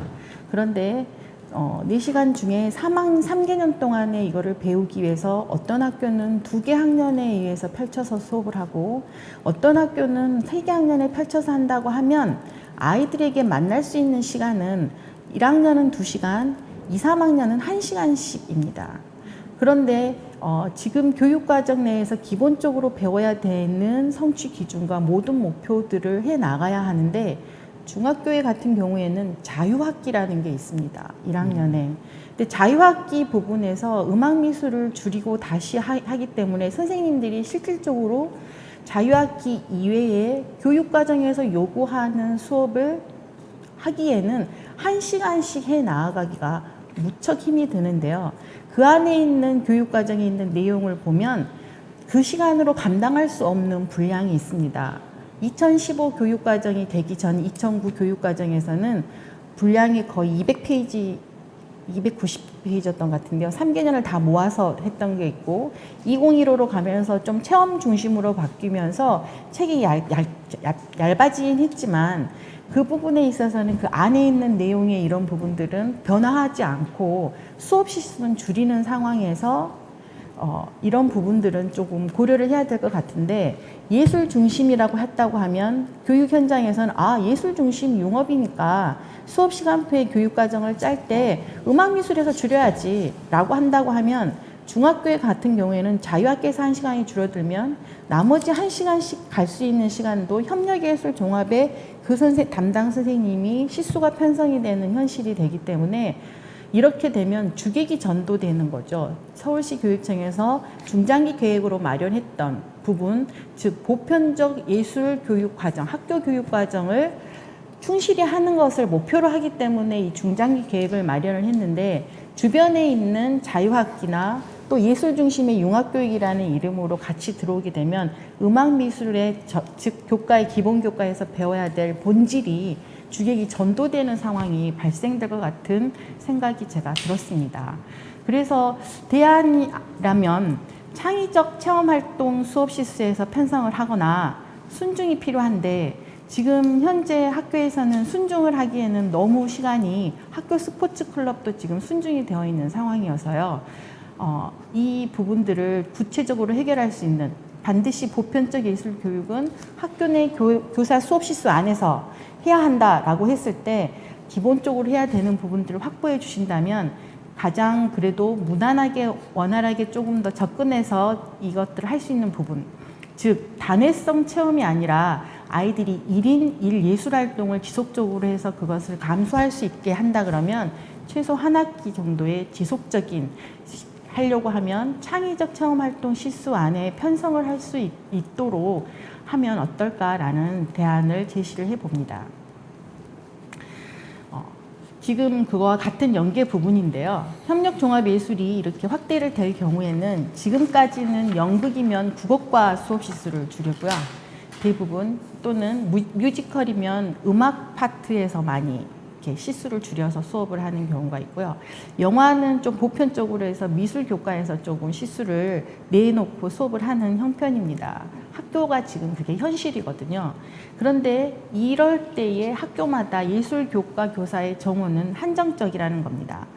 Speaker 5: 그런데 4시간 중에 3개년 동안에 이거를 배우기 위해서 어떤 학교는 2개 학년에 의해서 펼쳐서 수업을 하고 어떤 학교는 3개 학년에 펼쳐서 한다고 하면 아이들에게 만날 수 있는 시간은 1학년은 2시간, 2, 3학년은 1시간씩입니다. 그런데 지금 교육과정 내에서 기본적으로 배워야 되는 성취 기준과 모든 목표들을 해 나가야 하는데 중학교에 같은 경우에는 자유학기라는 게 있습니다. 1학년에. 근데 자유학기 부분에서 음악미술을 줄이고 다시 하기 때문에 선생님들이 실질적으로 자유학기 이외에 교육과정에서 요구하는 수업을 하기에는 1시간씩 해 나아가기가 무척 힘이 드는데요. 그 안에 있는 교육과정에 있는 내용을 보면 그 시간으로 감당할 수 없는 분량이 있습니다. 2015 교육과정이 되기 전 2009 교육과정에서는 분량이 거의 200페이지, 290페이지였던 것 같은데요. 3개년을 다 모아서 했던 게 있고 2015로 가면서 좀 체험 중심으로 바뀌면서 책이 얇아지긴 했지만 그 부분에 있어서는 그 안에 있는 내용의 이런 부분들은 변화하지 않고 수업 시수는 줄이는 상황에서 이런 부분들은 조금 고려를 해야 될 것 같은데 예술 중심이라고 했다고 하면 교육 현장에서는 예술 중심 융합이니까 수업 시간표의 교육 과정을 짤 때 음악미술에서 줄여야지 라고 한다고 하면 중학교에 같은 경우에는 자유학기에서 1시간이 줄어들면 나머지 1시간씩 갈 수 있는 시간도 협력예술 종합의 그 담당 선생님이 시수가 편성이 되는 현실이 되기 때문에 이렇게 되면 주객이 전도되는 거죠. 서울시 교육청에서 중장기 계획으로 마련했던 부분, 즉 보편적 예술 교육 과정, 학교 교육 과정을 충실히 하는 것을 목표로 하기 때문에 이 중장기 계획을 마련을 했는데 주변에 있는 자유학기나 또 예술 중심의 융합교육이라는 이름으로 같이 들어오게 되면 음악미술의 즉 교과의 기본 교과에서 배워야 될 본질이 주객이 전도되는 상황이 발생될 것 같은 생각이 제가 들었습니다. 그래서 대안이라면 창의적 체험활동 수업 시수에서 편성을 하거나 순중이 필요한데 지금 현재 학교에서는 순중을 하기에는 너무 시간이 학교 스포츠 클럽도 지금 순중이 되어 있는 상황이어서요. 이 부분들을 구체적으로 해결할 수 있는 반드시 보편적 예술 교육은 학교 내 교사 수업 시수 안에서 해야 한다라고 했을 때 기본적으로 해야 되는 부분들을 확보해 주신다면 가장 그래도 무난하게 원활하게 조금 더 접근해서 이것들을 할 수 있는 부분, 즉 단회성 체험이 아니라 아이들이 1인 1예술활동을 지속적으로 해서 그것을 감수할 수 있게 한다 그러면 최소 한 학기 정도의 지속적인 하려고 하면 창의적 체험활동 시수 안에 편성을 할 수 있도록 하면 어떨까라는 대안을 제시를 해봅니다. 지금 그거와 같은 연계 부분인데요. 협력종합예술이 이렇게 확대를 될 경우에는 지금까지는 연극이면 국어과 수업 시수를 줄이고요. 대부분 또는 뮤지컬이면 음악 파트에서 많이 이렇게 시수를 줄여서 수업을 하는 경우가 있고요. 영화는 좀 보편적으로 해서 미술 교과에서 조금 시수를 내놓고 수업을 하는 형편입니다. 학교가 지금 그게 현실이거든요. 그런데 이럴 때에 학교마다 예술 교과 교사의 정원은 한정적이라는 겁니다.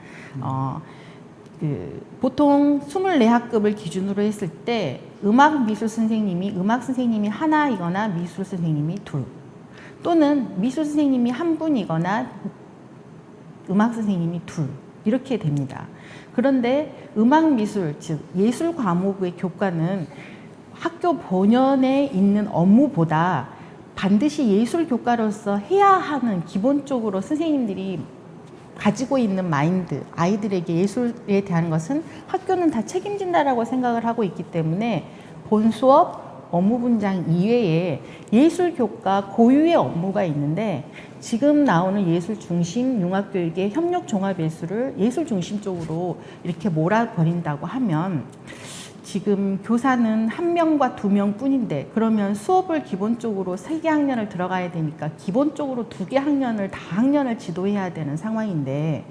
Speaker 5: 보통 24학급을 기준으로 했을 때 음악 선생님이 하나이거나 미술 선생님이 둘, 또는 미술 선생님이 한 분이거나 음악 선생님이 둘, 이렇게 됩니다. 그런데 음악 미술, 즉 예술 과목의 교과는 학교 본연에 있는 업무보다 반드시 예술 교과로서 해야 하는, 기본적으로 선생님들이 가지고 있는 마인드, 아이들에게 예술에 대한 것은 학교는 다 책임진다라고 생각을 하고 있기 때문에 본 수업 업무 분장 이외에 예술 교과 고유의 업무가 있는데, 지금 나오는 예술 중심 융합교육의 협력 종합 예술을 예술 중심 쪽으로 이렇게 몰아버린다고 하면, 지금 교사는 1명과 2명 뿐인데, 그러면 수업을 기본적으로 3개 학년을 들어가야 되니까 기본적으로 2개 학년을 다학년을 지도해야 되는 상황인데,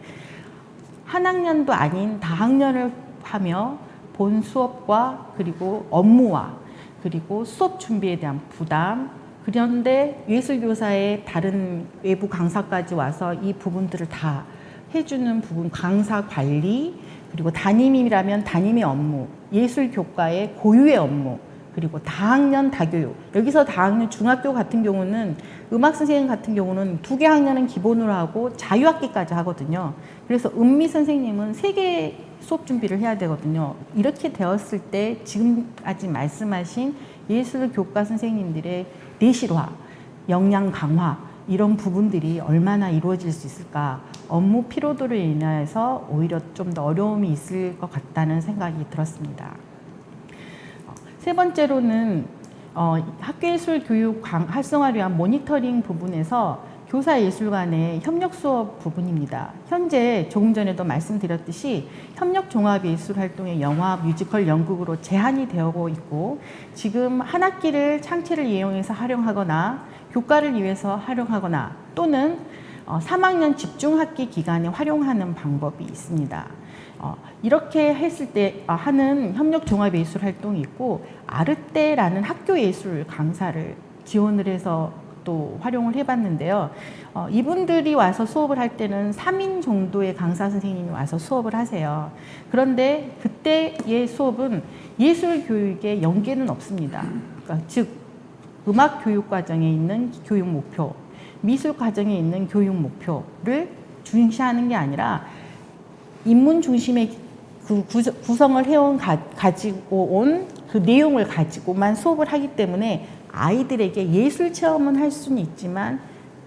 Speaker 5: 한 학년도 아닌 다학년을 하며 본 수업과 그리고 업무와 그리고 수업 준비에 대한 부담, 그런데 예술교사의 다른 외부 강사까지 와서 이 부분들을 다 해주는 부분, 강사 관리, 그리고 담임이라면 담임의 업무, 예술교과의 고유의 업무, 그리고 다학년 다교육. 여기서 다학년 중학교 같은 경우는, 음악 선생님 같은 경우는 2개 학년은 기본으로 하고 자유학기까지 하거든요. 그래서 음미 선생님은 3개 수업 준비를 해야 되거든요. 이렇게 되었을 때 지금까지 말씀하신 예술교과 선생님들의 내실화, 역량 강화, 이런 부분들이 얼마나 이루어질 수 있을까. 업무 피로도로 인해서 오히려 좀 더 어려움이 있을 것 같다는 생각이 들었습니다. 세 번째로는 학교예술 교육 활성화를 위한 모니터링 부분에서 교사예술 간의 협력 수업 부분입니다. 현재 조금 전에도 말씀드렸듯이 협력 종합예술 활동의 영화, 뮤지컬, 연극으로 제한이 되고 있고, 지금 한 학기를 창체를 이용해서 활용하거나 교과를 위해서 활용하거나 또는 3학년 집중학기 기간에 활용하는 방법이 있습니다. 이렇게 했을 때 하는 협력 종합예술 활동이 있고, 아르떼라는 학교예술 강사를 지원을 해서 또 활용을 해봤는데요. 이분들이 와서 수업을 할 때는 3인 정도의 강사 선생님이 와서 수업을 하세요. 그런데 그때의 수업은 예술 교육에 연계는 없습니다. 그러니까 즉 음악 교육 과정에 있는 교육 목표, 미술 과정에 있는 교육 목표를 중시하는 게 아니라 인문 중심의 그 구성을 해온 가지고 온 그 내용을 가지고만 수업을 하기 때문에 아이들에게 예술 체험은 할 수는 있지만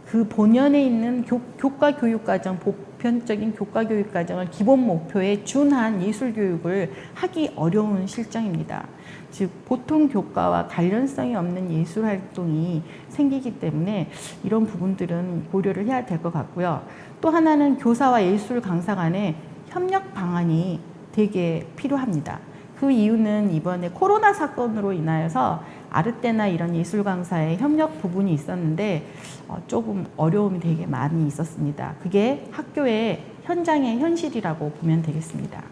Speaker 5: 그 본연에 있는 교과 교육과정, 보편적인 교과 교육과정을 기본 목표에 준한 예술 교육을 하기 어려운 실정입니다. 즉 보통 교과와 관련성이 없는 예술 활동이 생기기 때문에 이런 부분들은 고려를 해야 될 것 같고요. 또 하나는 교사와 예술 강사 간의 협력 방안이 되게 필요합니다. 그 이유는 이번에 코로나 사건으로 인하여서 아르떼나 이런 예술 강사의 협력 부분이 있었는데 조금 어려움이 되게 많이 있었습니다. 그게 학교의 현장의 현실이라고 보면 되겠습니다.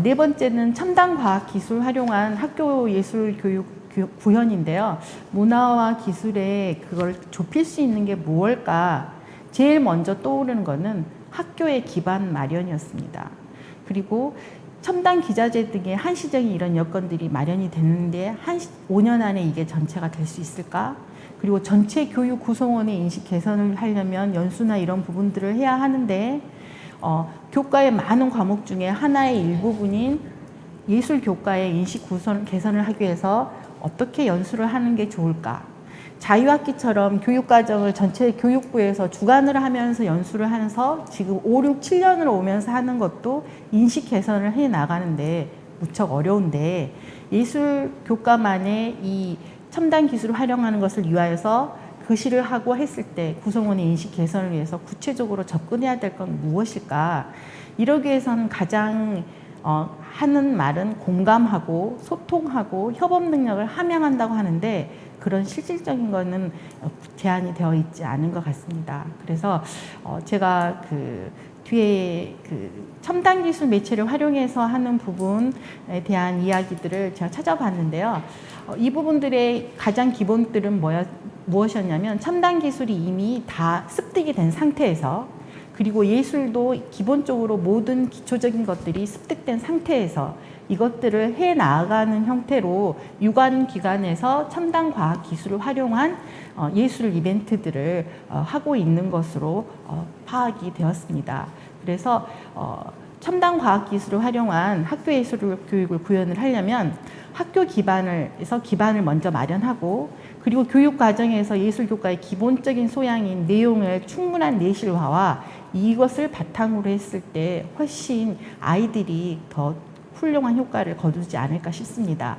Speaker 5: 네 번째는 첨단 과학 기술 활용한 학교 예술 교육 구현인데요. 문화와 기술에 그걸 좁힐 수 있는 게 무엇일까? 제일 먼저 떠오르는 거는 학교의 기반 마련이었습니다. 그리고 첨단 기자재 등의 한시적인 이런 여건들이 마련이 됐는데 5년 안에 이게 전체가 될 수 있을까? 그리고 전체 교육 구성원의 인식 개선을 하려면 연수나 이런 부분들을 해야 하는데 교과의 많은 과목 중에 하나의 일부분인 예술 교과의 인식 구성 개선을 하기 위해서 어떻게 연수를 하는 게 좋을까? 자유학기처럼 교육과정을 전체 교육부에서 주관을 하면서 연수를 하면서 지금 5, 6, 7년을 오면서 하는 것도 인식 개선을 해 나가는데 무척 어려운데, 예술 교과만의 이 첨단 기술을 활용하는 것을 위하여서 교실을 하고 했을 때 구성원의 인식 개선을 위해서 구체적으로 접근해야 될 건 무엇일까? 이러기 위해서는 가장 하는 말은 공감하고 소통하고 협업 능력을 함양한다고 하는데, 그런 실질적인 거는 제한이 되어 있지 않은 것 같습니다. 그래서 제가 그 뒤에 그 첨단 기술 매체를 활용해서 하는 부분에 대한 이야기들을 제가 찾아봤는데요. 이 부분들의 가장 기본들은 무엇이었냐면, 첨단 기술이 이미 다 습득이 된 상태에서 그리고 예술도 기본적으로 모든 기초적인 것들이 습득된 상태에서 이것들을 해 나아가는 형태로 유관기관에서 첨단 과학 기술을 활용한 예술 이벤트들을 하고 있는 것으로 파악이 되었습니다. 그래서 첨단 과학 기술을 활용한 학교 예술 교육을 구현을 하려면 학교 기반을 먼저 마련하고, 그리고 교육 과정에서 예술 교과의 기본적인 소양인 내용을 충분한 내실화와 이것을 바탕으로 했을 때 훨씬 아이들이 더 훌륭한 효과를 거두지 않을까 싶습니다.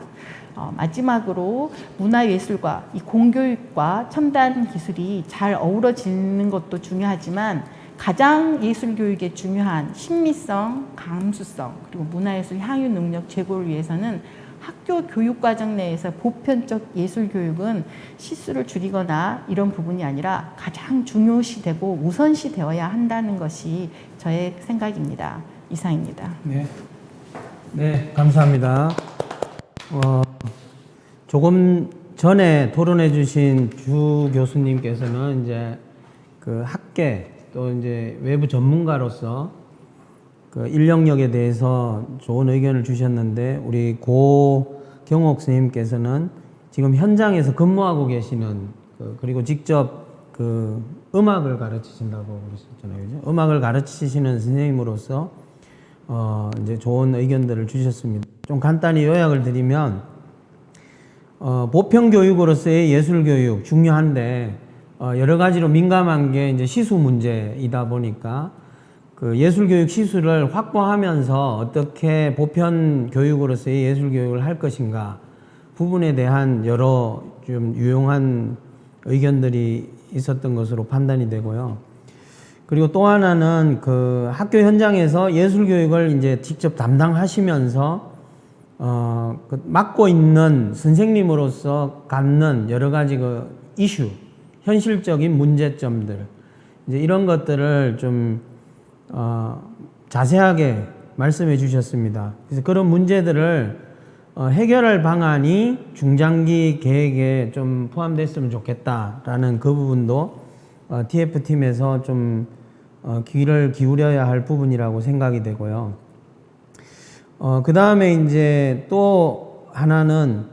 Speaker 5: 마지막으로 문화예술과 이 공교육과 첨단 기술이 잘 어우러지는 것도 중요하지만 가장 예술 교육에 중요한 심미성, 감수성, 그리고 문화예술 향유 능력 제고를 위해서는 학교 교육과정 내에서 보편적 예술 교육은 실수를 줄이거나 이런 부분이 아니라 가장 중요시되고 우선시 되어야 한다는 것이 저의 생각입니다. 이상입니다.
Speaker 1: 네. 네, 감사합니다. 조금 전에 토론해 주신 주 교수님께서는 이제 그 학계 또 이제 외부 전문가로서 그 인력력에 대해서 좋은 의견을 주셨는데, 우리 고경옥 선생님께서는 지금 현장에서 근무하고 계시는 그리고 직접 그 음악을 가르치신다고 그러셨잖아요. 그죠? 음악을 가르치시는 선생님으로서 이제 좋은 의견들을 주셨습니다. 좀 간단히 요약을 드리면, 보편 교육으로서의 예술 교육 중요한데, 여러 가지로 민감한 게 이제 시수 문제이다 보니까 그 예술 교육 시수를 확보하면서 어떻게 보편 교육으로서의 예술 교육을 할 것인가 부분에 대한 여러 좀 유용한 의견들이 있었던 것으로 판단이 되고요. 그리고 또 하나는 그 학교 현장에서 예술 교육을 이제 직접 담당하시면서 그 맡고 있는 선생님으로서 갖는 여러 가지 그 이슈, 현실적인 문제점들, 이제 이런 것들을 좀 자세하게 말씀해 주셨습니다. 그래서 그런 문제들을 해결할 방안이 중장기 계획에 좀 포함됐으면 좋겠다라는 그 부분도 TF팀에서 좀 귀를 기울여야 할 부분이라고 생각이 되고요. 그 다음에 이제 또 하나는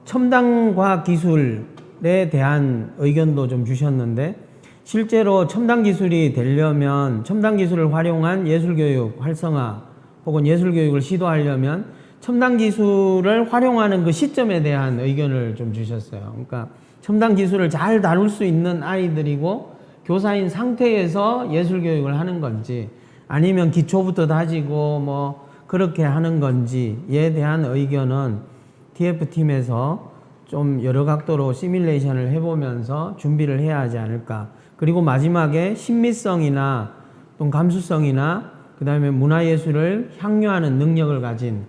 Speaker 1: 첨단 과학 기술에 대한 의견도 좀 주셨는데, 실제로 첨단 기술이 되려면 첨단 기술을 활용한 예술교육 활성화 혹은 예술교육을 시도하려면 첨단 기술을 활용하는 그 시점에 대한 의견을 좀 주셨어요. 그러니까 첨단 기술을 잘 다룰 수 있는 아이들이고 교사인 상태에서 예술교육을 하는 건지, 아니면 기초부터 다지고 뭐 그렇게 하는 건지에 대한 의견은 TF팀에서 좀 여러 각도로 시뮬레이션을 해보면서 준비를 해야 하지 않을까. 그리고 마지막에 신미성이나 또 감수성이나 그 다음에 문화예술을 향유하는 능력을 가진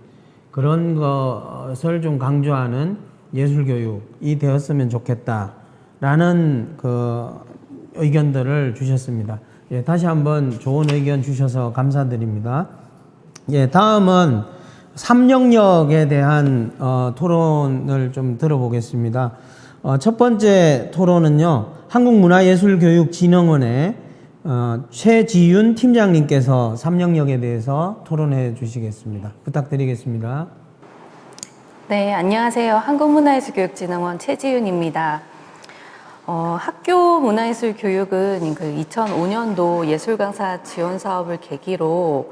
Speaker 1: 그런 것을 좀 강조하는 예술교육이 되었으면 좋겠다라는 그 의견들을 주셨습니다. 예, 다시 한번 좋은 의견 주셔서 감사드립니다. 예, 다음은 3영역에 대한 토론을 좀 들어보겠습니다. 첫 번째 토론은요, 한국문화예술교육진흥원의 최지윤 팀장님께서 3영역에 대해서 토론해 주시겠습니다. 부탁드리겠습니다.
Speaker 6: 네, 안녕하세요. 한국문화예술교육진흥원 최지윤입니다. 학교 문화예술 교육은 그 2005년도 예술강사 지원 사업을 계기로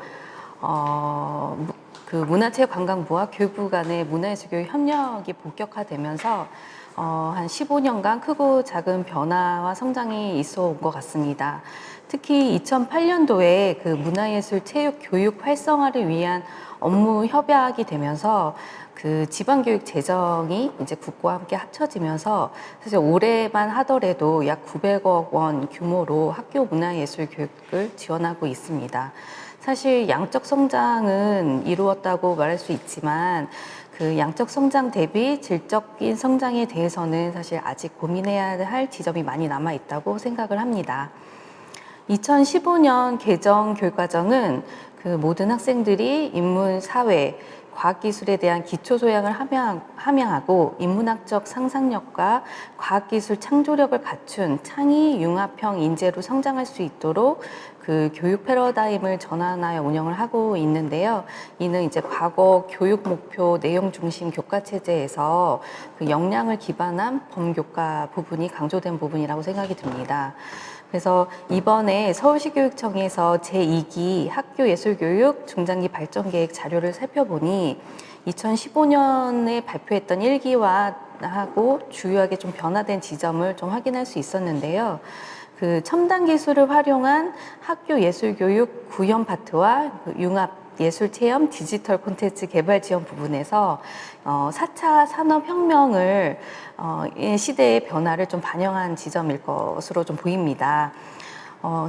Speaker 6: 그 문화체육관광부와 교육부 간의 문화예술교육 협력이 본격화되면서 한 15년간 크고 작은 변화와 성장이 있어 온 것 같습니다. 특히 2008년도에 그 문화예술 체육 교육 활성화를 위한 업무 협약이 되면서 그 지방교육 재정이 이제 국고와 함께 합쳐지면서 사실 올해만 하더라도 약 900억 원 규모로 학교 문화예술 교육을 지원하고 있습니다. 사실 양적 성장은 이루었다고 말할 수 있지만 그 양적 성장 대비 질적인 성장에 대해서는 사실 아직 고민해야 할 지점이 많이 남아 있다고 생각을 합니다. 2015년 개정 교육과정은 그 모든 학생들이 인문, 사회, 과학기술에 대한 기초 소양을 함양하고 인문학적 상상력과 과학기술 창조력을 갖춘 창의 융합형 인재로 성장할 수 있도록 그 교육 패러다임을 전환하여 운영을 하고 있는데요. 이는 이제 과거 교육 목표 내용 중심 교과 체제에서 그 역량을 기반한 범교과 부분이 강조된 부분이라고 생각이 듭니다. 그래서 이번에 서울시 교육청에서 제2기 학교 예술교육 중장기 발전계획 자료를 살펴보니 2015년에 발표했던 1기와 하고 주요하게 좀 변화된 지점을 좀 확인할 수 있었는데요. 그 첨단 기술을 활용한 학교 예술교육 구현 파트와 그 융합 예술체험 디지털 콘텐츠 개발 지원 부분에서 4차 산업혁명을 시대의 변화를 좀 반영한 지점일 것으로 좀 보입니다.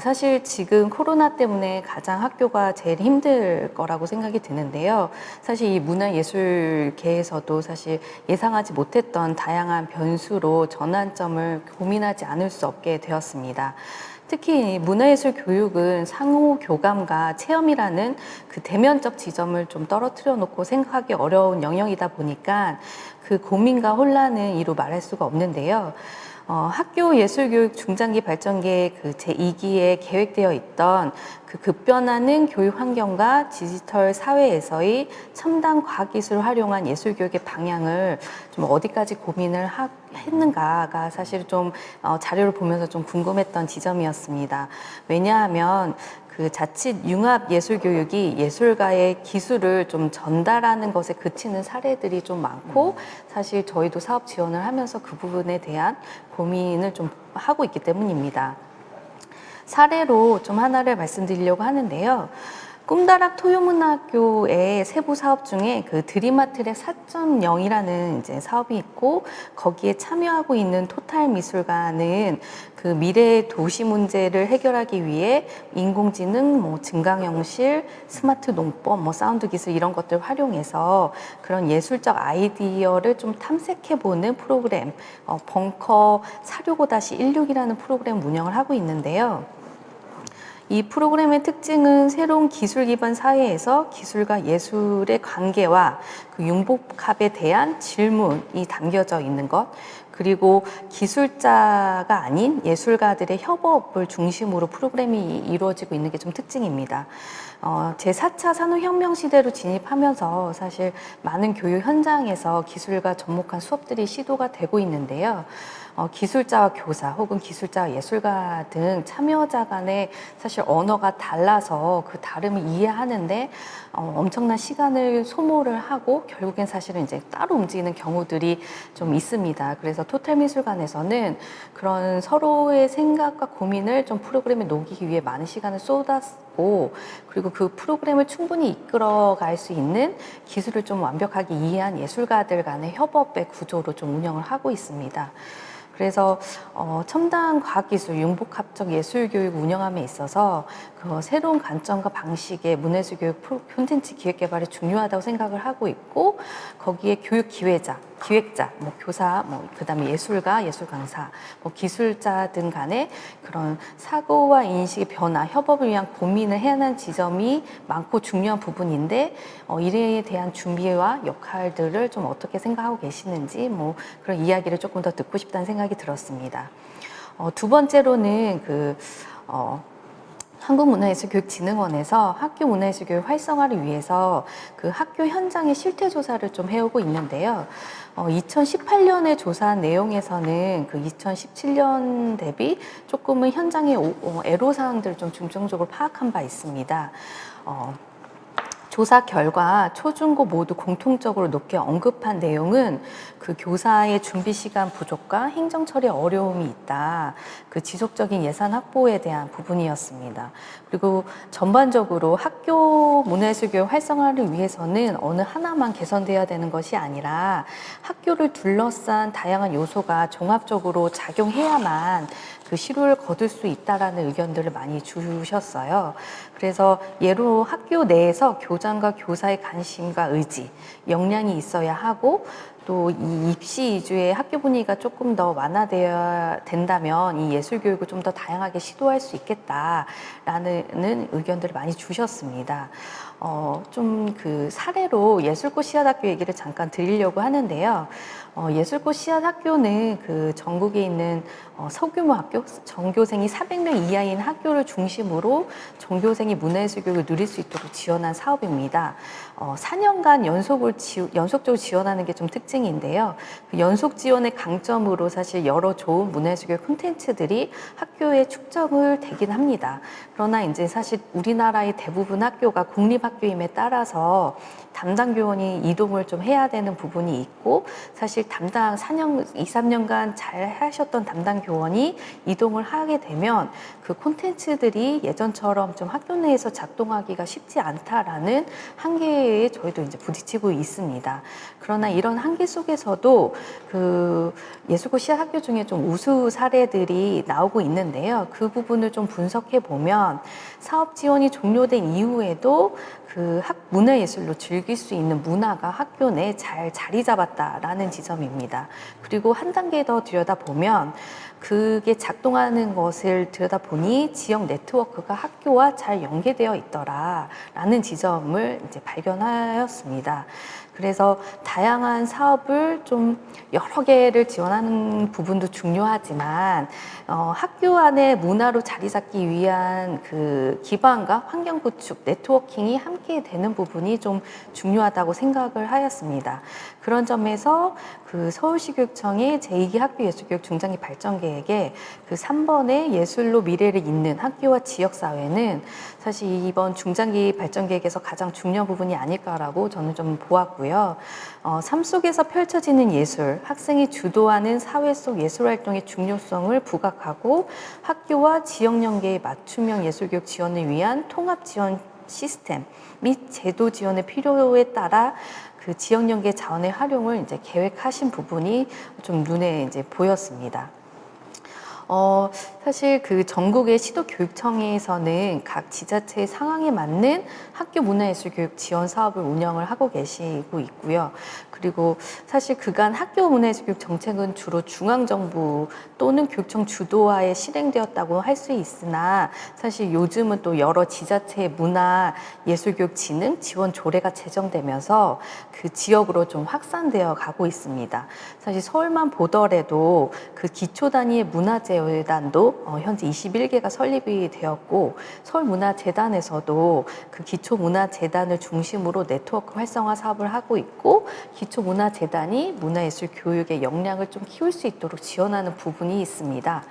Speaker 6: 사실 지금 코로나 때문에 가장 학교가 제일 힘들 거라고 생각이 드는데요. 사실 이 문화예술계에서도 사실 예상하지 못했던 다양한 변수로 전환점을 고민하지 않을 수 없게 되었습니다. 특히 문화예술 교육은 상호 교감과 체험이라는 그 대면적 지점을 좀 떨어뜨려 놓고 생각하기 어려운 영역이다 보니까 그 고민과 혼란은 이루 말할 수가 없는데요. 학교 예술교육 중장기 발전계획 그 제2기에 계획되어 있던 그 급변하는 교육 환경과 디지털 사회에서의 첨단 과학기술을 활용한 예술교육의 방향을 좀 어디까지 고민을 했는가가 사실 좀 자료를 보면서 좀 궁금했던 지점이었습니다. 왜냐하면 그 자칫 융합 예술 교육이 예술가의 기술을 좀 전달하는 것에 그치는 사례들이 좀 많고 사실 저희도 사업 지원을 하면서 그 부분에 대한 고민을 좀 하고 있기 때문입니다. 사례로 좀 하나를 말씀드리려고 하는데요. 꿈다락 토요문화학교의 세부 사업 중에 그 드림아트랩 4.0이라는 이제 사업이 있고 거기에 참여하고 있는 토탈 미술관은 그 미래의 도시 문제를 해결하기 위해 인공지능, 증강현실, 스마트 농법, 사운드 기술 이런 것들 활용해서 그런 예술적 아이디어를 좀 탐색해보는 프로그램, 벙커 465-16이라는 프로그램 운영을 하고 있는데요. 이 프로그램의 특징은 새로운 기술 기반 사회에서 기술과 예술의 관계와 그 융복합에 대한 질문이 담겨져 있는 것, 그리고 기술자가 아닌 예술가들의 협업을 중심으로 프로그램이 이루어지고 있는 게 좀 특징입니다. 제4차 산업혁명 시대로 진입하면서 사실 많은 교육 현장에서 기술과 접목한 수업들이 시도가 되고 있는데요. 기술자와 교사 혹은 기술자와 예술가 등 참여자 간의 사실 언어가 달라서 그 다름을 이해하는데 엄청난 시간을 소모를 하고 결국엔 사실은 이제 따로 움직이는 경우들이 좀 있습니다. 그래서 토탈미술관에서는 그런 서로의 생각과 고민을 좀 프로그램에 녹이기 위해 많은 시간을 쏟았고 그리고 그 프로그램을 충분히 이끌어갈 수 있는 기술을 좀 완벽하게 이해한 예술가들 간의 협업의 구조로 좀 운영을 하고 있습니다. 그래서 첨단 과학기술, 융복합적 예술교육 운영함에 있어서 그 새로운 관점과 방식의 문화예술교육 콘텐츠 기획개발이 중요하다고 생각을 하고 있고 거기에 교육 기획자, 교사, 그다음에 예술가, 예술 강사, 기술자 등 간의 그런 사고와 인식의 변화, 협업을 위한 고민을 해야 하는 지점이 많고 중요한 부분인데 이에 대한 준비와 역할들을 좀 어떻게 생각하고 계시는지 그런 이야기를 조금 더 듣고 싶다는 생각이 들었습니다. 두 번째로는 한국문화예술교육진흥원에서 학교 문화예술교육 활성화를 위해서 그 학교 현장의 실태 조사를 좀 해오고 있는데요. 2018년에 조사한 내용에서는 그 2017년 대비 조금은 현장의 애로사항들을 좀 중점적으로 파악한 바 있습니다. 조사 결과 초중고 모두 공통적으로 높게 언급한 내용은 그 교사의 준비 시간 부족과 행정 처리 어려움이 있다. 그 지속적인 예산 확보에 대한 부분이었습니다. 그리고 전반적으로 학교 문화예술교육 활성화를 위해서는 어느 하나만 개선돼야 되는 것이 아니라 학교를 둘러싼 다양한 요소가 종합적으로 작용해야만 그 실효를 거둘 수 있다라는 의견들을 많이 주셨어요. 그래서 예로 학교 내에서 교장과 교사의 관심과 의지, 역량이 있어야 하고 또 이 입시 위주의 학교 분위기가 조금 더 완화되어야 된다면 이 예술교육을 좀 더 다양하게 시도할 수 있겠다라는 의견들을 많이 주셨습니다. 좀 그 사례로 예술꽃 씨앗학교 얘기를 잠깐 드리려고 하는데요. 예술꽃 씨앗학교는 그 전국에 있는 소규모 학교, 전교생이 400명 이하인 학교를 중심으로 전교생이 문화예술교육을 누릴 수 있도록 지원한 사업입니다. 4년간 연속적으로 지원하는 게 좀 특징인데요. 그 연속 지원의 강점으로 사실 여러 좋은 문화예술교육 콘텐츠들이 학교에 축적을 되긴 합니다. 그러나 이제 사실 우리나라의 대부분 학교가 공립학교임에 따라서 담당 교원이 이동을 좀 해야 되는 부분이 있고, 사실 담당 4년, 2, 3년간 잘 하셨던 담당 교원이 이동을 하게 되면 그 콘텐츠들이 예전처럼 좀 학교 내에서 작동하기가 쉽지 않다라는 한계에 저희도 이제 부딪히고 있습니다. 그러나 이런 한계 속에서도 그 예술꽃 씨앗학교 중에 좀 우수 사례들이 나오고 있는데요. 그 부분을 좀 분석해 보면 사업 지원이 종료된 이후에도 그 문화예술로 즐길 수 있는 문화가 학교 내에 잘 자리 잡았다라는 지점입니다. 그리고 한 단계 더 들여다보면 그게 작동하는 것을 들여다보니 지역 네트워크가 학교와 잘 연계되어 있더라라는 지점을 이제 발견하였습니다. 그래서 다양한 사업을 좀 여러 개를 지원하는 부분도 중요하지만 학교 안에 문화로 자리 잡기 위한 그 기반과 환경 구축, 네트워킹이 함께 되는 부분이 좀 중요하다고 생각을 하였습니다. 그런 점에서 그 서울시 교육청의 제2기 학교 예술교육 중장기 발전 계획에 그 3번의 예술로 미래를 잇는 학교와 지역사회는 사실 이번 중장기 발전 계획에서 가장 중요한 부분이 아닐까라고 저는 좀 보았고요. 삶 속에서 펼쳐지는 예술, 학생이 주도하는 사회 속 예술활동의 중요성을 부각하고 학교와 지역 연계의 맞춤형 예술교육 지원을 위한 통합 지원 시스템 및 제도 지원의 필요에 따라 그 지역 연계 자원의 활용을 이제 계획하신 부분이 좀 눈에 이제 보였습니다. 사실 그 전국의 시도교육청에서는 각 지자체의 상황에 맞는 학교 문화예술교육 지원 사업을 운영을 하고 계시고 있고요. 그리고 사실 그간 학교 문화예술교육 정책은 주로 중앙정부 또는 교육청 주도하에 실행되었다고 할 수 있으나 사실 요즘은 또 여러 지자체의 문화예술교육 진흥 지원 조례가 제정되면서 그 지역으로 좀 확산되어 가고 있습니다. 사실 서울만 보더라도 그 기초 단위의 문화재단도 현재 21개가 설립이 되었고 서울문화재단에서도 그 기초문화재단을 중심으로 네트워크 활성화 사업을 하고 있고 기초문화재단이 문화예술 교육의 역량을 좀 키울 수 있도록 지원하는 부분이 있습니다.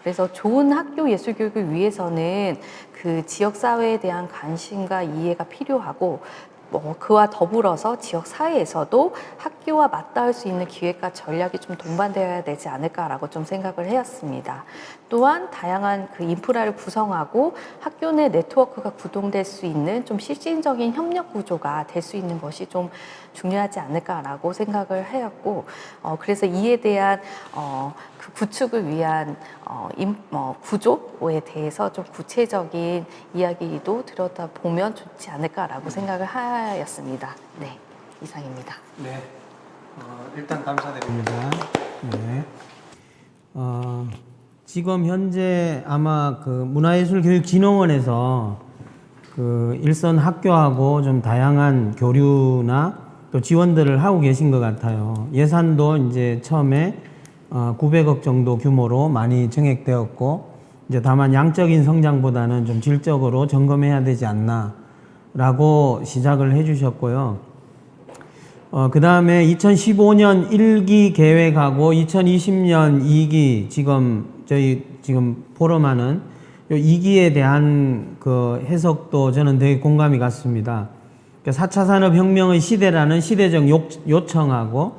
Speaker 6: 그래서 좋은 학교 예술 교육을 위해서는 그 지역사회에 대한 관심과 이해가 필요하고 그와 더불어서 지역 사회에서도 학교와 맞닿을 수 있는 기획과 전략이 좀 동반되어야 되지 않을까라고 좀 생각을 해왔습니다. 또한 다양한 그 인프라를 구성하고 학교 내 네트워크가 구동될 수 있는 좀 실질적인 협력 구조가 될 수 있는 것이 좀 중요하지 않을까라고 생각을 하였고, 그래서 이에 대한 그 구축을 위한 구조에 대해서 좀 구체적인 이야기도 들여다보면 좋지 않을까라고 생각을 하였습니다. 네, 이상입니다.
Speaker 1: 네, 일단 감사드립니다. 네. 지금 현재 아마 그 문화예술교육진흥원에서 그 일선 학교하고 좀 다양한 교류나 또 지원들을 하고 계신 것 같아요. 예산도 이제 처음에 900억 정도 규모로 많이 증액되었고, 이제 다만 양적인 성장보다는 좀 질적으로 점검해야 되지 않나라고 시작을 해주셨고요. 그 다음에 2015년 1기 계획하고 2020년 2기 저희 지금 포럼하는 2기에 대한 그 해석도 저는 되게 공감이 갔습니다. 4차 산업혁명의 시대라는 시대적 요청하고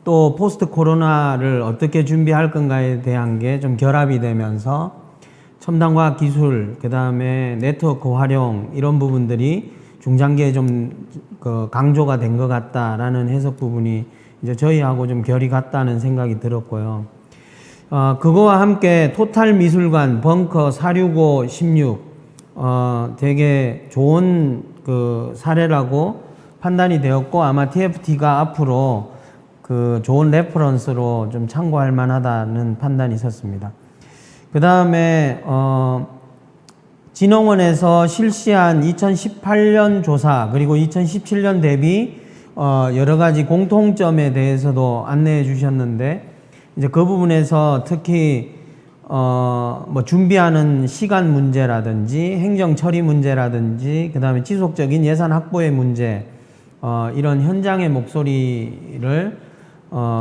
Speaker 1: 또 포스트 코로나를 어떻게 준비할 건가에 대한 게 좀 결합이 되면서 첨단과학 기술, 그 다음에 네트워크 활용 이런 부분들이 중장기에 좀 그 강조가 된 것 같다라는 해석 부분이 이제 저희하고 좀 결이 같다는 생각이 들었고요. 그거와 함께 토탈 미술관, 벙커 465, 16 되게 좋은 그 사례라고 판단이 되었고, 아마 TFT가 앞으로 그 좋은 레퍼런스로 좀 참고할 만하다는 판단이 있었습니다. 그 다음에 진흥원에서 실시한 2018년 조사 그리고 2017년 대비 여러 가지 공통점에 대해서도 안내해 주셨는데 이제 그 부분에서 특히 뭐 준비하는 시간 문제라든지 행정 처리 문제라든지 그다음에 지속적인 예산 확보의 문제 이런 현장의 목소리를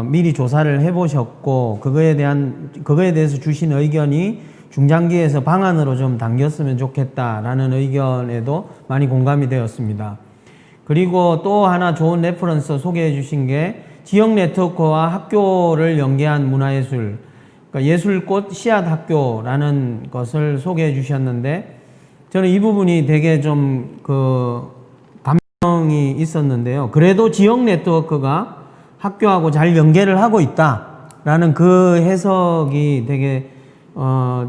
Speaker 1: 미리 조사를 해보셨고 그거에 대해서 주신 의견이 중장기에서 방안으로 좀 당겼으면 좋겠다라는 의견에도 많이 공감이 되었습니다. 그리고 또 하나 좋은 레퍼런스 소개해 주신 게 지역 네트워크와 학교를 연계한 문화예술, 그러니까 예술꽃 씨앗 학교라는 것을 소개해 주셨는데 저는 이 부분이 되게 좀 감명이 있었는데요. 그래도 지역 네트워크가 학교하고 잘 연계를 하고 있다라는 그 해석이 되게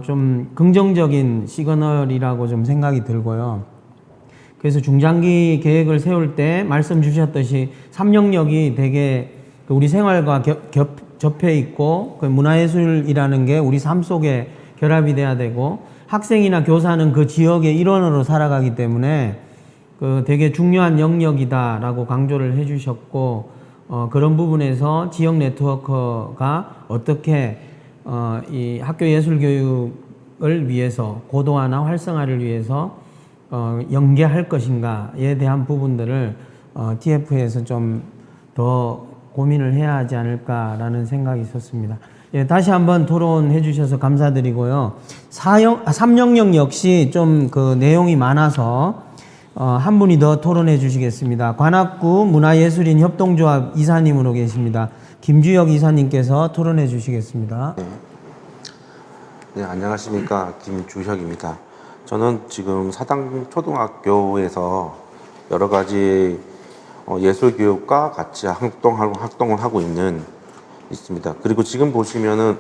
Speaker 1: 좀 긍정적인 시그널이라고 좀 생각이 들고요. 그래서 중장기 계획을 세울 때 말씀 주셨듯이 삼영역이 되게 우리 생활과 접해 있고 그 문화예술이라는 게 우리 삶 속에 결합이 돼야 되고 학생이나 교사는 그 지역의 일원으로 살아가기 때문에 그 되게 중요한 영역이다라고 강조를 해주셨고 그런 부분에서 지역 네트워크가 어떻게 이 학교 예술 교육을 위해서 고도화나 활성화를 위해서 연계할 것인가에 대한 부분들을 TF에서 좀 더 고민을 해야 하지 않을까라는 생각이 있었습니다. 예, 다시 한번 토론해 주셔서 감사드리고요. 3영역 역시 좀 그 내용이 많아서 한 분이 더 토론해 주시겠습니다. 관악구 문화예술인 협동조합 이사님으로 계십니다. 김주혁 이사님께서 토론해 주시겠습니다.
Speaker 7: 네, 안녕하십니까. 김주혁입니다. 저는 지금 사당초등학교에서 여러 가지 예술교육과 같이 활동을 하고 있습니다. 그리고 지금 보시면은,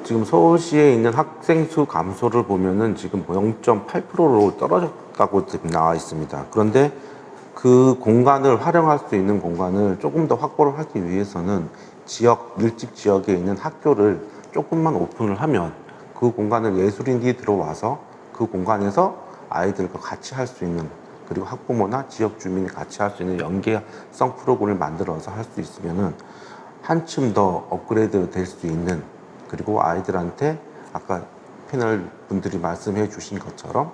Speaker 7: 지금 서울시에 있는 학생 수 감소를 보면은 지금 0.8%로 떨어졌다고 지금 나와 있습니다. 그런데 그 공간을 활용할 수 있는 공간을 조금 더 확보를 하기 위해서는 밀집 지역에 있는 학교를 조금만 오픈을 하면 그 공간을 예술인들이 들어와서 그 공간에서 아이들과 같이 할 수 있는 그리고 학부모나 지역 주민이 같이 할 수 있는 연계성 프로그램을 만들어서 할 수 있으면은 한층 더 업그레이드 될 수 있는 그리고 아이들한테 아까 패널 분들이 말씀해 주신 것처럼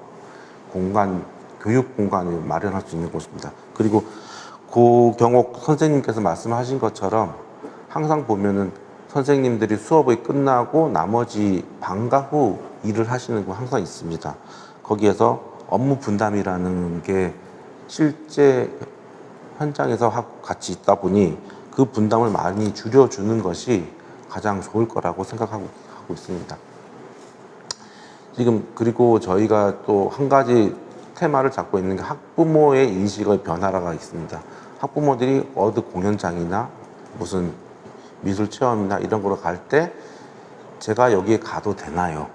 Speaker 7: 교육 공간을 마련할 수 있는 곳입니다. 그리고 고경옥 선생님께서 말씀하신 것처럼 항상 보면은 선생님들이 수업이 끝나고 나머지 방과 후 일을 하시는 거 항상 있습니다. 거기에서 업무 분담이라는 게 실제 현장에서 같이 있다 보니 그 분담을 많이 줄여주는 것이 가장 좋을 거라고 생각하고 있습니다. 지금 그리고 저희가 또 한 가지 테마를 잡고 있는 게 학부모의 인식의 변화가 있습니다. 학부모들이 어느 공연장이나 무슨 미술 체험이나 이런 거로 갈 때 제가 여기에 가도 되나요?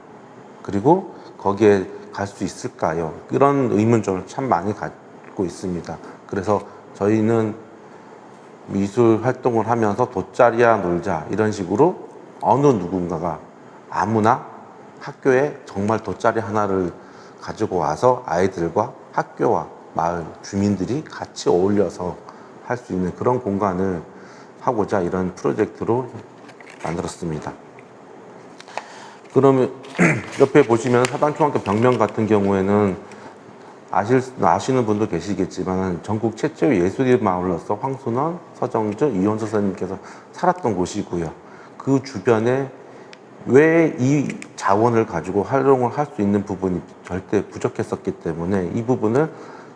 Speaker 7: 그리고 거기에 갈 수 있을까요? 이런 의문점을 참 많이 갖고 있습니다. 그래서 저희는 미술 활동을 하면서 돗자리야 놀자 이런 식으로 어느 누군가가 아무나 학교에 정말 돗자리 하나를 가지고 와서 아이들과 학교와 마을 주민들이 같이 어울려서 할 수 있는 그런 공간을 하고자 이런 프로젝트로 만들었습니다. 그러면 옆에 보시면 사당초등학교 벽면 같은 경우에는 아시는 분도 계시겠지만 전국 최초의 예술인 마을로서 황순원, 서정주, 이원서 선생님께서 살았던 곳이고요. 그 주변에 왜 이 자원을 가지고 활용을 할 수 있는 부분이 절대 부족했었기 때문에 이 부분을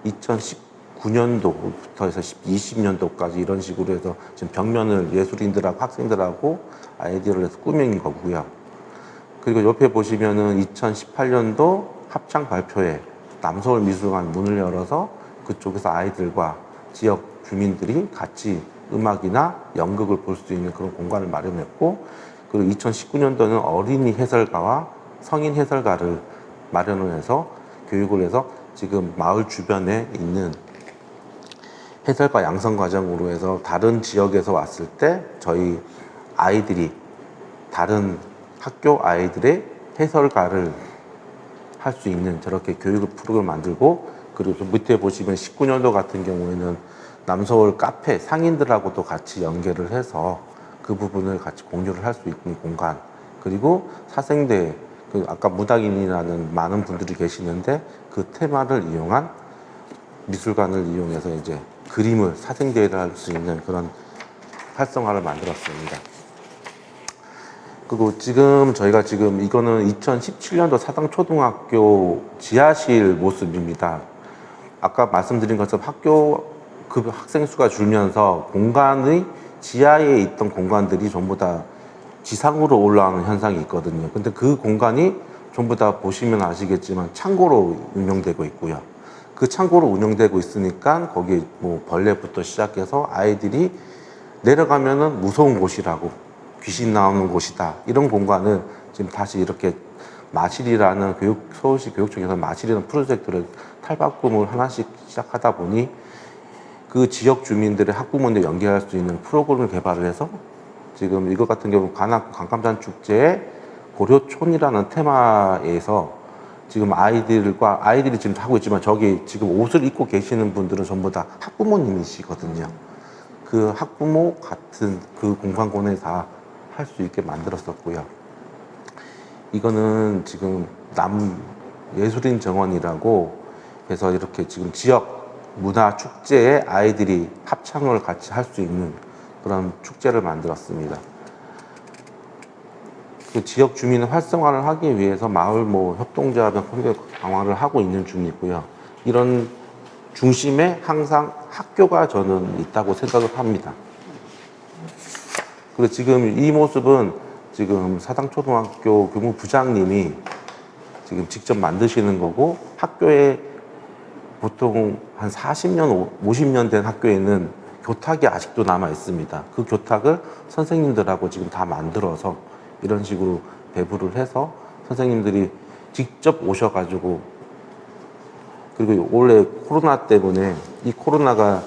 Speaker 7: 2019년도부터 해서 20년도까지 이런 식으로 해서 지금 벽면을 예술인들하고 학생들하고 아이디어를 해서 꾸민 거고요. 그리고 옆에 보시면은 2018년도 합창 발표회 남서울미술관 문을 열어서 그쪽에서 아이들과 지역 주민들이 같이 음악이나 연극을 볼 수 있는 그런 공간을 마련했고, 그리고 2019년도는 어린이 해설가와 성인 해설가를 마련을 해서 교육을 해서 지금 마을 주변에 있는 해설가 양성 과정으로 해서 다른 지역에서 왔을 때 저희 아이들이 다른 학교 아이들의 해설가를 할 수 있는 저렇게 교육 프로그램을 만들고, 그리고 밑에 보시면 19년도 같은 경우에는 남서울 카페 상인들하고도 같이 연계를 해서 그 부분을 같이 공유를 할 수 있는 공간, 그리고 사생대, 그 아까 무당인이라는 많은 분들이 계시는데 그 테마를 이용한 미술관을 이용해서 이제 그림을 사생대회를 할 수 있는 그런 활성화를 만들었습니다. 그리고 지금 저희가 지금 이거는 2017년도 사당초등학교 지하실 모습입니다. 아까 말씀드린 것처럼 학교 그 학생 수가 줄면서 공간의 지하에 있던 공간들이 전부 다 지상으로 올라가는 현상이 있거든요. 근데 그 공간이 전부 다 보시면 아시겠지만 창고로 운영되고 있고요. 그 창고로 운영되고 있으니까 거기 뭐 벌레부터 시작해서 아이들이 내려가면은 무서운 곳이라고, 귀신 나오는 곳이다, 이런 공간을 지금 다시 이렇게 마실이라는 서울시 교육청에서 마실이라는 프로젝트를 탈바꿈을 하나씩 시작하다 보니 그 지역 주민들의 학부모님들 연계할 수 있는 프로그램을 개발을 해서 지금 이것 같은 경우 강감산 축제의 고려촌이라는 테마에서 지금 아이들이 지금 하고 있지만 저기 지금 옷을 입고 계시는 분들은 전부 다 학부모님이시거든요. 그 학부모 같은 그 공간권에 다 할 수 있게 만들었었고요. 이거는 지금 남예술인 정원이라고 해서 이렇게 지금 지역 문화 축제에 아이들이 합창을 같이 할 수 있는 그런 축제를 만들었습니다. 그 지역 주민 활성화를 하기 위해서 마을 협동조합의 강화를 하고 있는 중이고요. 이런 중심에 항상 학교가 저는 있다고 생각을 합니다. 그리고 지금 이 모습은 지금 사당초등학교 교무부장님이 지금 직접 만드시는 거고, 학교에 보통 한 40년, 50년 된 학교에는 교탁이 아직도 남아 있습니다. 그 교탁을 선생님들하고 지금 다 만들어서 이런 식으로 배부를 해서 선생님들이 직접 오셔가지고, 그리고 원래 코로나 때문에 이 코로나가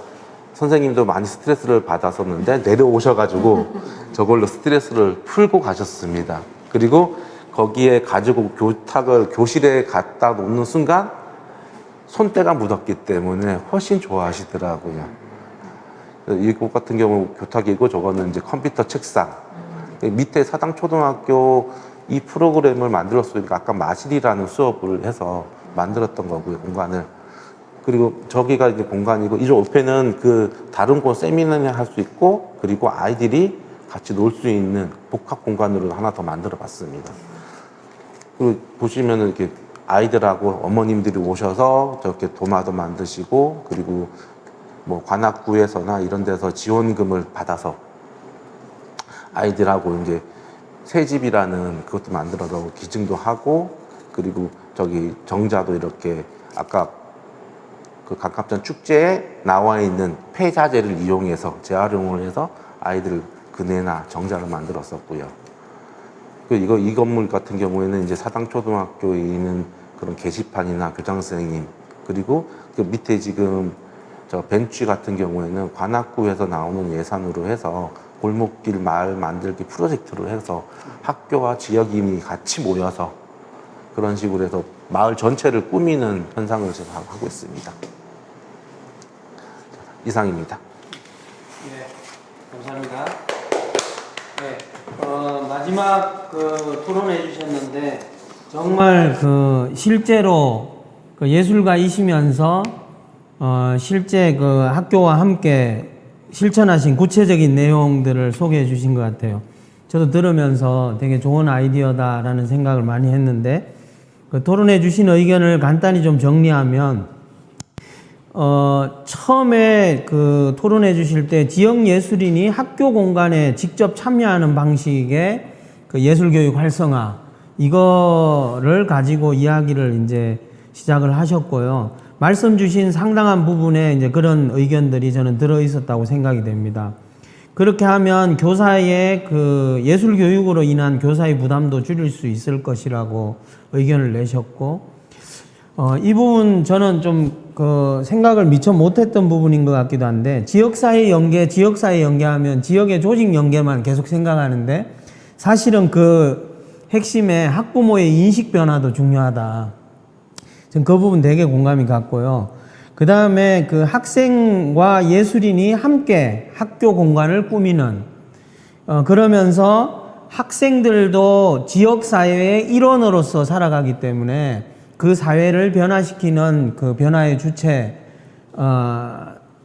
Speaker 7: 선생님도 많이 스트레스를 받았었는데 내려오셔가지고 저걸로 스트레스를 풀고 가셨습니다. 그리고 거기에 가지고 교탁을 교실에 갖다 놓는 순간 손때가 묻었기 때문에 훨씬 좋아하시더라고요. 이것 같은 경우 교탁이고, 저거는 이제 컴퓨터 책상. 밑에 사당초등학교 이 프로그램을 만들었으니까 아까 마실이라는 수업을 해서 만들었던 거고요, 공간을. 그리고 저기가 이제 공간이고, 이 옆에는 그 다른 곳 세미나를 할 수 있고, 그리고 아이들이 같이 놀 수 있는 복합 공간으로 하나 더 만들어 봤습니다. 그리고 보시면은 이렇게 아이들하고 어머님들이 오셔서 저렇게 도마도 만드시고, 그리고 뭐 관악구에서나 이런 데서 지원금을 받아서 아이들하고 이제 새집이라는 그것도 만들어서 기증도 하고, 그리고 저기 정자도 이렇게 아까 그 강감산 축제에 나와 있는 폐자재를 이용해서 재활용을 해서 아이들 그네나 정자를 만들었었고요. 이 건물 같은 경우에는 이제 사당초등학교에 있는 그런 게시판이나 교장 선생님, 그리고 그 밑에 지금 저 벤치 같은 경우에는 관악구에서 나오는 예산으로 해서 골목길 마을 만들기 프로젝트로 해서 학교와 지역인이 같이 모여서 그런 식으로 해서 마을 전체를 꾸미는 현상을 제가 하고 있습니다. 이상입니다.
Speaker 1: 네, 감사합니다. 네, 마지막 토론해 주셨는데 정말 실제로 예술가이시면서 실제 학교와 함께 실천하신 구체적인 내용들을 소개해 주신 것 같아요. 저도 들으면서 되게 좋은 아이디어다라는 생각을 많이 했는데, 토론해 주신 의견을 간단히 좀 정리하면, 처음에 토론해 주실 때 지역 예술인이 학교 공간에 직접 참여하는 방식의 예술교육 활성화, 이거를 가지고 이야기를 이제 시작을 하셨고요. 말씀 주신 상당한 부분에 이제 그런 의견들이 저는 들어 있었다고 생각이 됩니다. 그렇게 하면 교사의 예술교육으로 인한 교사의 부담도 줄일 수 있을 것이라고 의견을 내셨고, 이 부분 저는 좀 생각을 미처 못했던 부분인 것 같기도 한데, 지역사회 연계하면 지역의 조직 연계만 계속 생각하는데, 사실은 핵심에 학부모의 인식 변화도 중요하다. 전 그 부분 되게 공감이 갔고요. 그 다음에 그 학생과 예술인이 함께 학교 공간을 꾸미는, 그러면서 학생들도 지역사회의 일원으로서 살아가기 때문에 그 사회를 변화시키는 그 변화의 주체,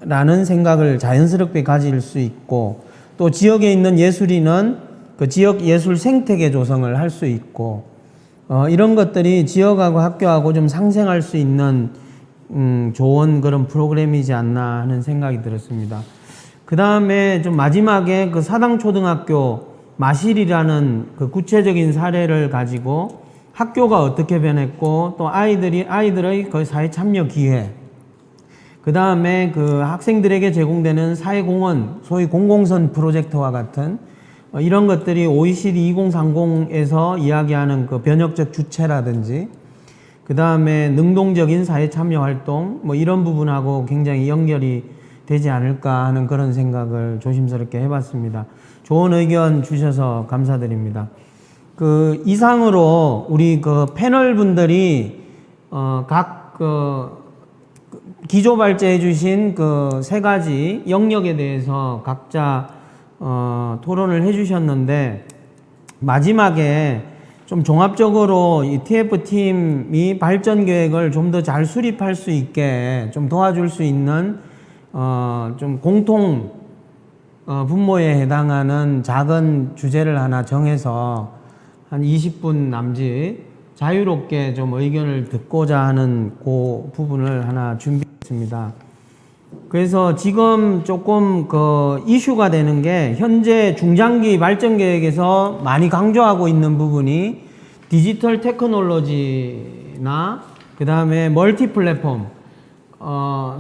Speaker 1: 라는 생각을 자연스럽게 가질 수 있고, 또 지역에 있는 예술인은 그 지역 예술 생태계 조성을 할 수 있고, 이런 것들이 지역하고 학교하고 좀 상생할 수 있는 좋은 그런 프로그램이지 않나 하는 생각이 들었습니다. 그 다음에 좀 마지막에 그 사당초등학교 마실이라는 그 구체적인 사례를 가지고 학교가 어떻게 변했고, 또 아이들의 그 사회 참여 기회, 그 다음에 그 학생들에게 제공되는 사회공헌, 소위 공공선 프로젝트와 같은 이런 것들이 OECD 2030에서 이야기하는 그 변혁적 주체라든지, 그 다음에 능동적인 사회 참여 활동, 뭐 이런 부분하고 굉장히 연결이 되지 않을까 하는 그런 생각을 조심스럽게 해봤습니다. 좋은 의견 주셔서 감사드립니다. 그 이상으로 우리 그 패널 분들이 각 기조 발제해 주신 그 세 가지 영역에 대해서 각자 토론을 해 주셨는데, 마지막에 좀 종합적으로 이 TF팀이 발전 계획을 좀 더 잘 수립할 수 있게 좀 도와줄 수 있는 좀 공통 분모에 해당하는 작은 주제를 하나 정해서 한 20분 남짓 자유롭게 좀 의견을 듣고자 하는 그 부분을 하나 준비했습니다. 그래서 지금 조금 그 이슈가 되는 게, 현재 중장기 발전 계획에서 많이 강조하고 있는 부분이 디지털 테크놀로지나 그 다음에 멀티 플랫폼,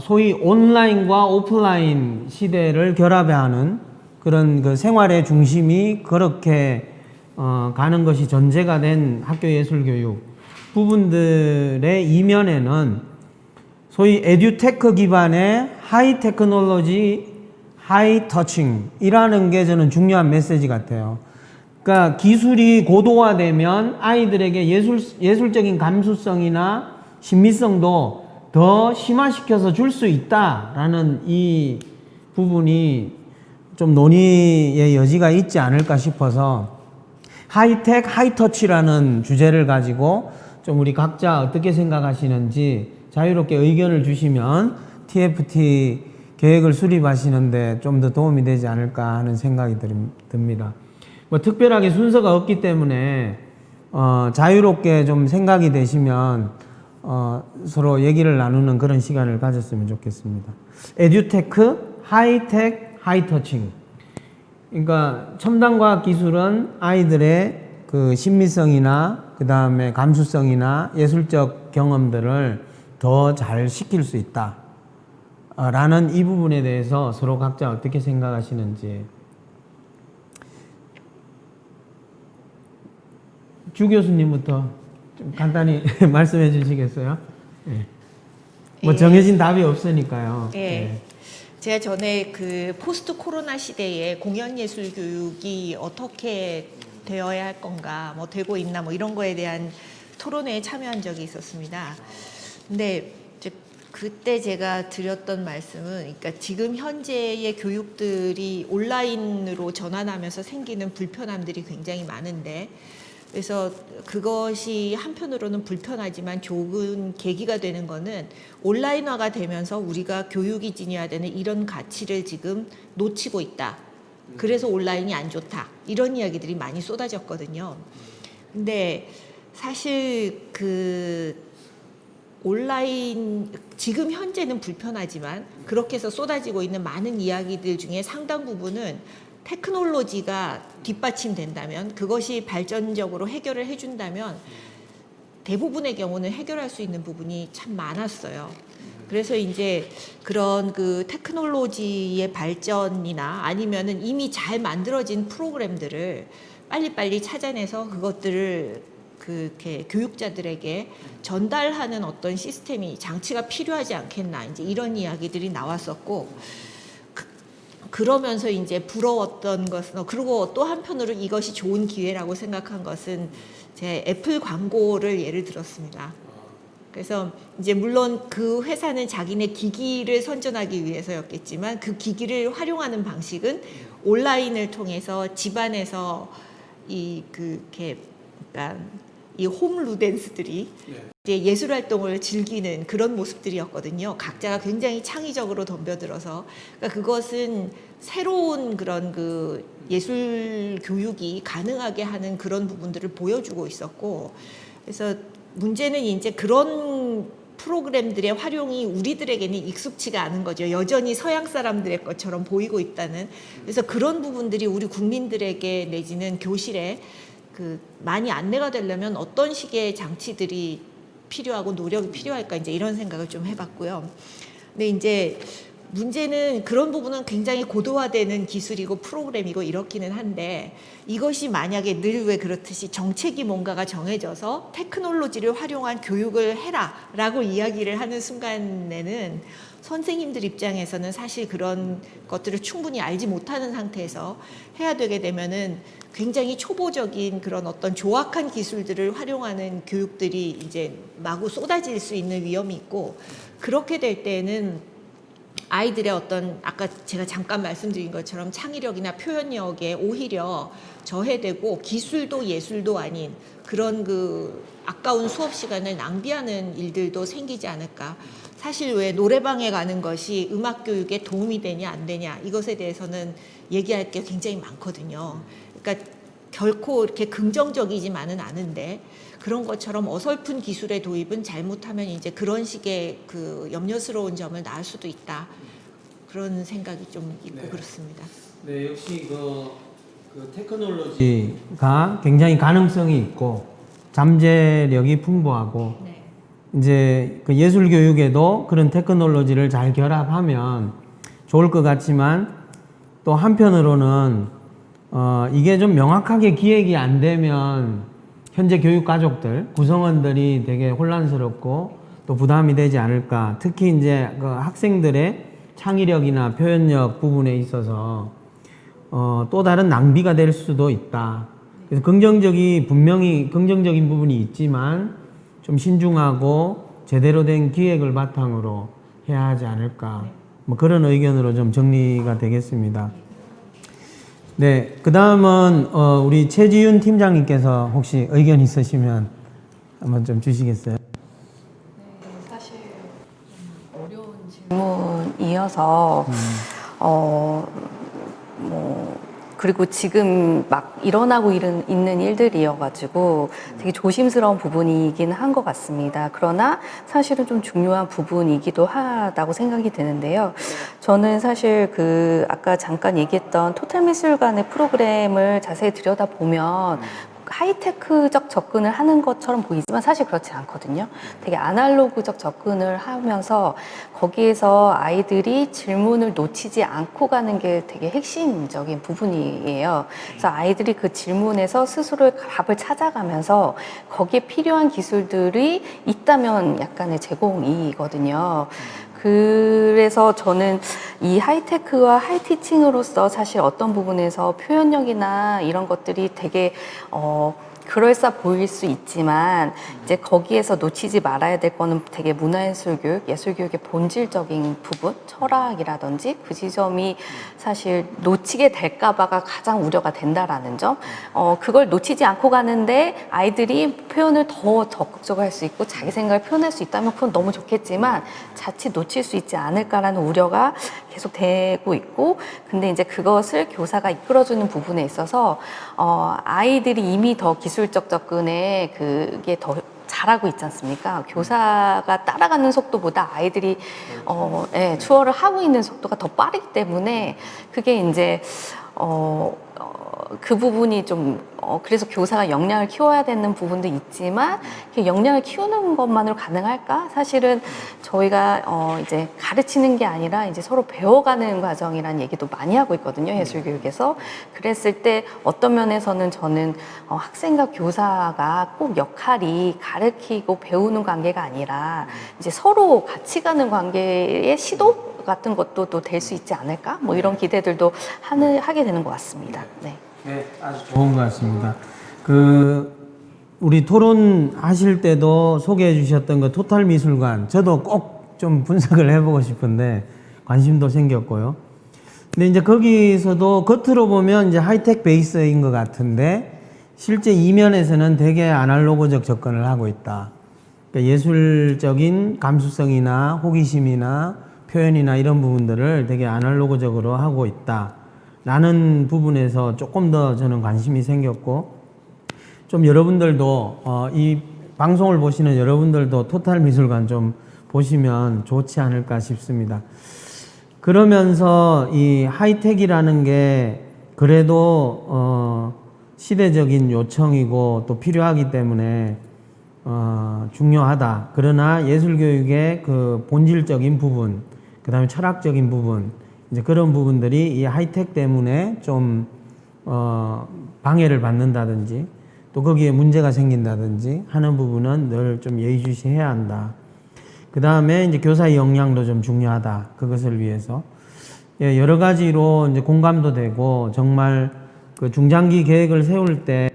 Speaker 1: 소위 온라인과 오프라인 시대를 결합하는 그런 그 생활의 중심이 그렇게 가는 것이 전제가 된 학교 예술 교육 부분들의 이면에는 소위 에듀테크 기반의 하이 테크놀로지, 하이 터칭이라는 게 저는 중요한 메시지 같아요. 그러니까 기술이 고도화되면 아이들에게 예술적인 감수성이나 신미성도 더 심화시켜서 줄 수 있다라는 이 부분이 좀 논의의 여지가 있지 않을까 싶어서 하이텍, 하이터치라는 주제를 가지고 좀 우리 각자 어떻게 생각하시는지 자유롭게 의견을 주시면 TFT 계획을 수립하시는데 좀 더 도움이 되지 않을까 하는 생각이 듭니다. 뭐 특별하게 순서가 없기 때문에 자유롭게 좀 생각이 되시면 서로 얘기를 나누는 그런 시간을 가졌으면 좋겠습니다. 에듀테크, 하이텍, 하이터칭. 그러니까 첨단과학 기술은 아이들의 그 신미성이나 그 다음에 감수성이나 예술적 경험들을 더 잘 시킬 수 있다 라는 이 부분에 대해서 서로 각자 어떻게 생각하시는지. 주 교수님부터 좀 간단히 말씀해 주시겠어요? 네. 뭐 정해진 답이 없으니까요.
Speaker 2: 예.
Speaker 1: 네.
Speaker 2: 제가 전에 그 포스트 코로나 시대에 공연 예술 교육이 어떻게 되어야 할 건가, 뭐 되고 있나, 뭐 이런 거에 대한 토론회에 참여한 적이 있었습니다. 근데 이제 그때 제가 드렸던 말씀은, 그러니까 지금 현재의 교육들이 온라인으로 전환하면서 생기는 불편함들이 굉장히 많은데, 그래서 그것이 한편으로는 불편하지만 좋은 계기가 되는 거는 온라인화가 되면서 우리가 교육이 지녀야 되는 이런 가치를 지금 놓치고 있다. 그래서 온라인이 안 좋다. 이런 이야기들이 많이 쏟아졌거든요. 근데 사실 그 온라인 지금 현재는 불편하지만 그렇게 해서 쏟아지고 있는 많은 이야기들 중에 상당 부분은 테크놀로지가 뒷받침된다면, 그것이 발전적으로 해결을 해준다면 대부분의 경우는 해결할 수 있는 부분이 참 많았어요. 그래서 이제 그런 그 테크놀로지의 발전이나 아니면은 이미 잘 만들어진 프로그램들을 빨리빨리 찾아내서 그것들을 그렇게 교육자들에게 전달하는 어떤 시스템이, 장치가 필요하지 않겠나, 이제 이런 이야기들이 나왔었고, 그러면서 이제 부러웠던 것은, 그리고 또 한편으로 이것이 좋은 기회라고 생각한 것은 제 애플 광고를 예를 들었습니다. 그래서 이제 물론 그 회사는 자기네 기기를 선전하기 위해서였겠지만 그 기기를 활용하는 방식은 온라인을 통해서 집안에서 이렇게 그러니까 이 홈 루덴스들이 이제 예술 활동을 즐기는 그런 모습들이었거든요. 각자가 굉장히 창의적으로 덤벼들어서 그러니까 그것은 새로운 그런 그 예술 교육이 가능하게 하는 그런 부분들을 보여주고 있었고, 그래서 문제는 이제 그런 프로그램들의 활용이 우리들에게는 익숙치가 않은 거죠. 여전히 서양 사람들의 것처럼 보이고 있다는. 그래서 그런 부분들이 우리 국민들에게 내지는 교실에 그 많이 안내가 되려면 어떤 식의 장치들이 필요하고 노력이 필요할까 이제 이런 생각을 좀 해봤고요. 근데 이제 문제는 그런 부분은 굉장히 고도화되는 기술이고 프로그램이고 이렇기는 한데 이것이 만약에 늘 왜 그렇듯이 정책이 뭔가가 정해져서 테크놀로지를 활용한 교육을 해라라고 이야기를 하는 순간에는 선생님들 입장에서는 사실 그런 것들을 충분히 알지 못하는 상태에서 해야 되게 되면은 굉장히 초보적인 그런 어떤 조악한 기술들을 활용하는 교육들이 이제 마구 쏟아질 수 있는 위험이 있고, 그렇게 될 때는 아이들의 어떤 아까 제가 잠깐 말씀드린 것처럼 창의력이나 표현력에 오히려 저해되고 기술도 예술도 아닌 그런 그 아까운 수업 시간을 낭비하는 일들도 생기지 않을까. 사실 왜 노래방에 가는 것이 음악 교육에 도움이 되냐 안 되냐 이것에 대해서는 얘기할 게 굉장히 많거든요. 그러니까 결코 이렇게 긍정적이지만은 않은데 그런 것처럼 어설픈 기술의 도입은 잘못하면 이제 그런 식의 그 염려스러운 점을 낳을 수도 있다. 그런 생각이 좀 있고
Speaker 1: 네.
Speaker 2: 그렇습니다.
Speaker 1: 네, 역시 그 테크놀로지가 굉장히 가능성이 있고 잠재력이 풍부하고
Speaker 2: 네.
Speaker 1: 이제 그 예술 교육에도 그런 테크놀로지를 잘 결합하면 좋을 것 같지만 또 한편으로는 이게 좀 명확하게 기획이 안 되면 현재 교육 가족들, 구성원들이 되게 혼란스럽고 또 부담이 되지 않을까. 특히 이제 그 학생들의 창의력이나 표현력 부분에 있어서 또 다른 낭비가 될 수도 있다. 그래서 분명히 긍정적인 부분이 있지만 좀 신중하고 제대로 된 기획을 바탕으로 해야 하지 않을까. 뭐 그런 의견으로 좀 정리가 되겠습니다. 네, 그 다음은 우리 최지윤 팀장님께서 혹시 의견 있으시면 한번 좀 주시겠어요?
Speaker 6: 사실 어려운 질문이어서 그리고 지금 막 일어나고 있는 일들이어가지고 되게 조심스러운 부분이긴 한 것 같습니다. 그러나 사실은 좀 중요한 부분이기도 하다고 생각이 드는데요. 저는 사실 그 아까 잠깐 얘기했던 토탈미술관의 프로그램을 자세히 들여다보면 하이테크적 접근을 하는 것처럼 보이지만 사실 그렇지 않거든요. 되게 아날로그적 접근을 하면서 거기에서 아이들이 질문을 놓치지 않고 가는 게 되게 핵심적인 부분이에요. 그래서 아이들이 그 질문에서 스스로의 답을 찾아가면서 거기에 필요한 기술들이 있다면 약간의 제공이거든요. 그래서 저는 이 하이테크와 하이티칭으로서 사실 어떤 부분에서 표현력이나 이런 것들이 되게 그럴싸 보일 수 있지만 이제 거기에서 놓치지 말아야 될 거는 되게 문화예술교육, 예술교육의 본질적인 부분, 철학이라든지 그 지점이 사실 놓치게 될까봐가 가장 우려가 된다라는 점. 그걸 놓치지 않고 가는데 아이들이 표현을 더 적극적으로 할 수 있고 자기 생각을 표현할 수 있다면 그건 너무 좋겠지만 자칫 놓칠 수 있지 않을까라는 우려가 계속 되고 있고, 근데 이제 그것을 교사가 이끌어주는 부분에 있어서 아이들이 이미 더 기술적 접근에 그게 더 잘하고 있지 않습니까? 교사가 따라가는 속도보다 아이들이 추월을 하고 있는 속도가 더 빠르기 때문에 그게 이제 그 부분이 좀 그래서 교사가 역량을 키워야 되는 부분도 있지만 역량을 키우는 것만으로 가능할까? 사실은 저희가 이제 가르치는 게 아니라 이제 서로 배워가는 과정이라는 얘기도 많이 하고 있거든요, 예술교육에서. 그랬을 때 어떤 면에서는 저는 학생과 교사가 꼭 역할이 가르치고 배우는 관계가 아니라 이제 서로 같이 가는 관계의 시도 같은 것도 또 될 수 있지 않을까? 뭐 이런 기대들도 하게 되는 것 같습니다. 네.
Speaker 1: 네, 아주 좋은 것 같습니다. 우리 토론하실 때도 소개해 주셨던 그 토탈 미술관, 저도 꼭 좀 분석을 해보고 싶은데 관심도 생겼고요. 근데 이제 거기서도 겉으로 보면 이제 하이텍 베이스인 것 같은데 실제 이면에서는 되게 아날로그적 접근을 하고 있다. 그러니까 예술적인 감수성이나 호기심이나 표현이나 이런 부분들을 되게 아날로그적으로 하고 있다. 라는 부분에서 조금 더 저는 관심이 생겼고, 좀 여러분들도 이 방송을 보시는 여러분들도 토탈 미술관 좀 보시면 좋지 않을까 싶습니다. 그러면서 이 하이텍이라는 게 그래도 시대적인 요청이고 또 필요하기 때문에 중요하다. 그러나 예술교육의 그 본질적인 부분, 그 다음에 철학적인 부분, 이제 그런 부분들이 이 하이텍 때문에 좀 방해를 받는다든지 또 거기에 문제가 생긴다든지 하는 부분은 늘 좀 예의주시해야 한다. 그 다음에 이제 교사의 역량도 좀 중요하다. 그것을 위해서. 예, 여러 가지로 이제 공감도 되고 정말 그 중장기 계획을 세울 때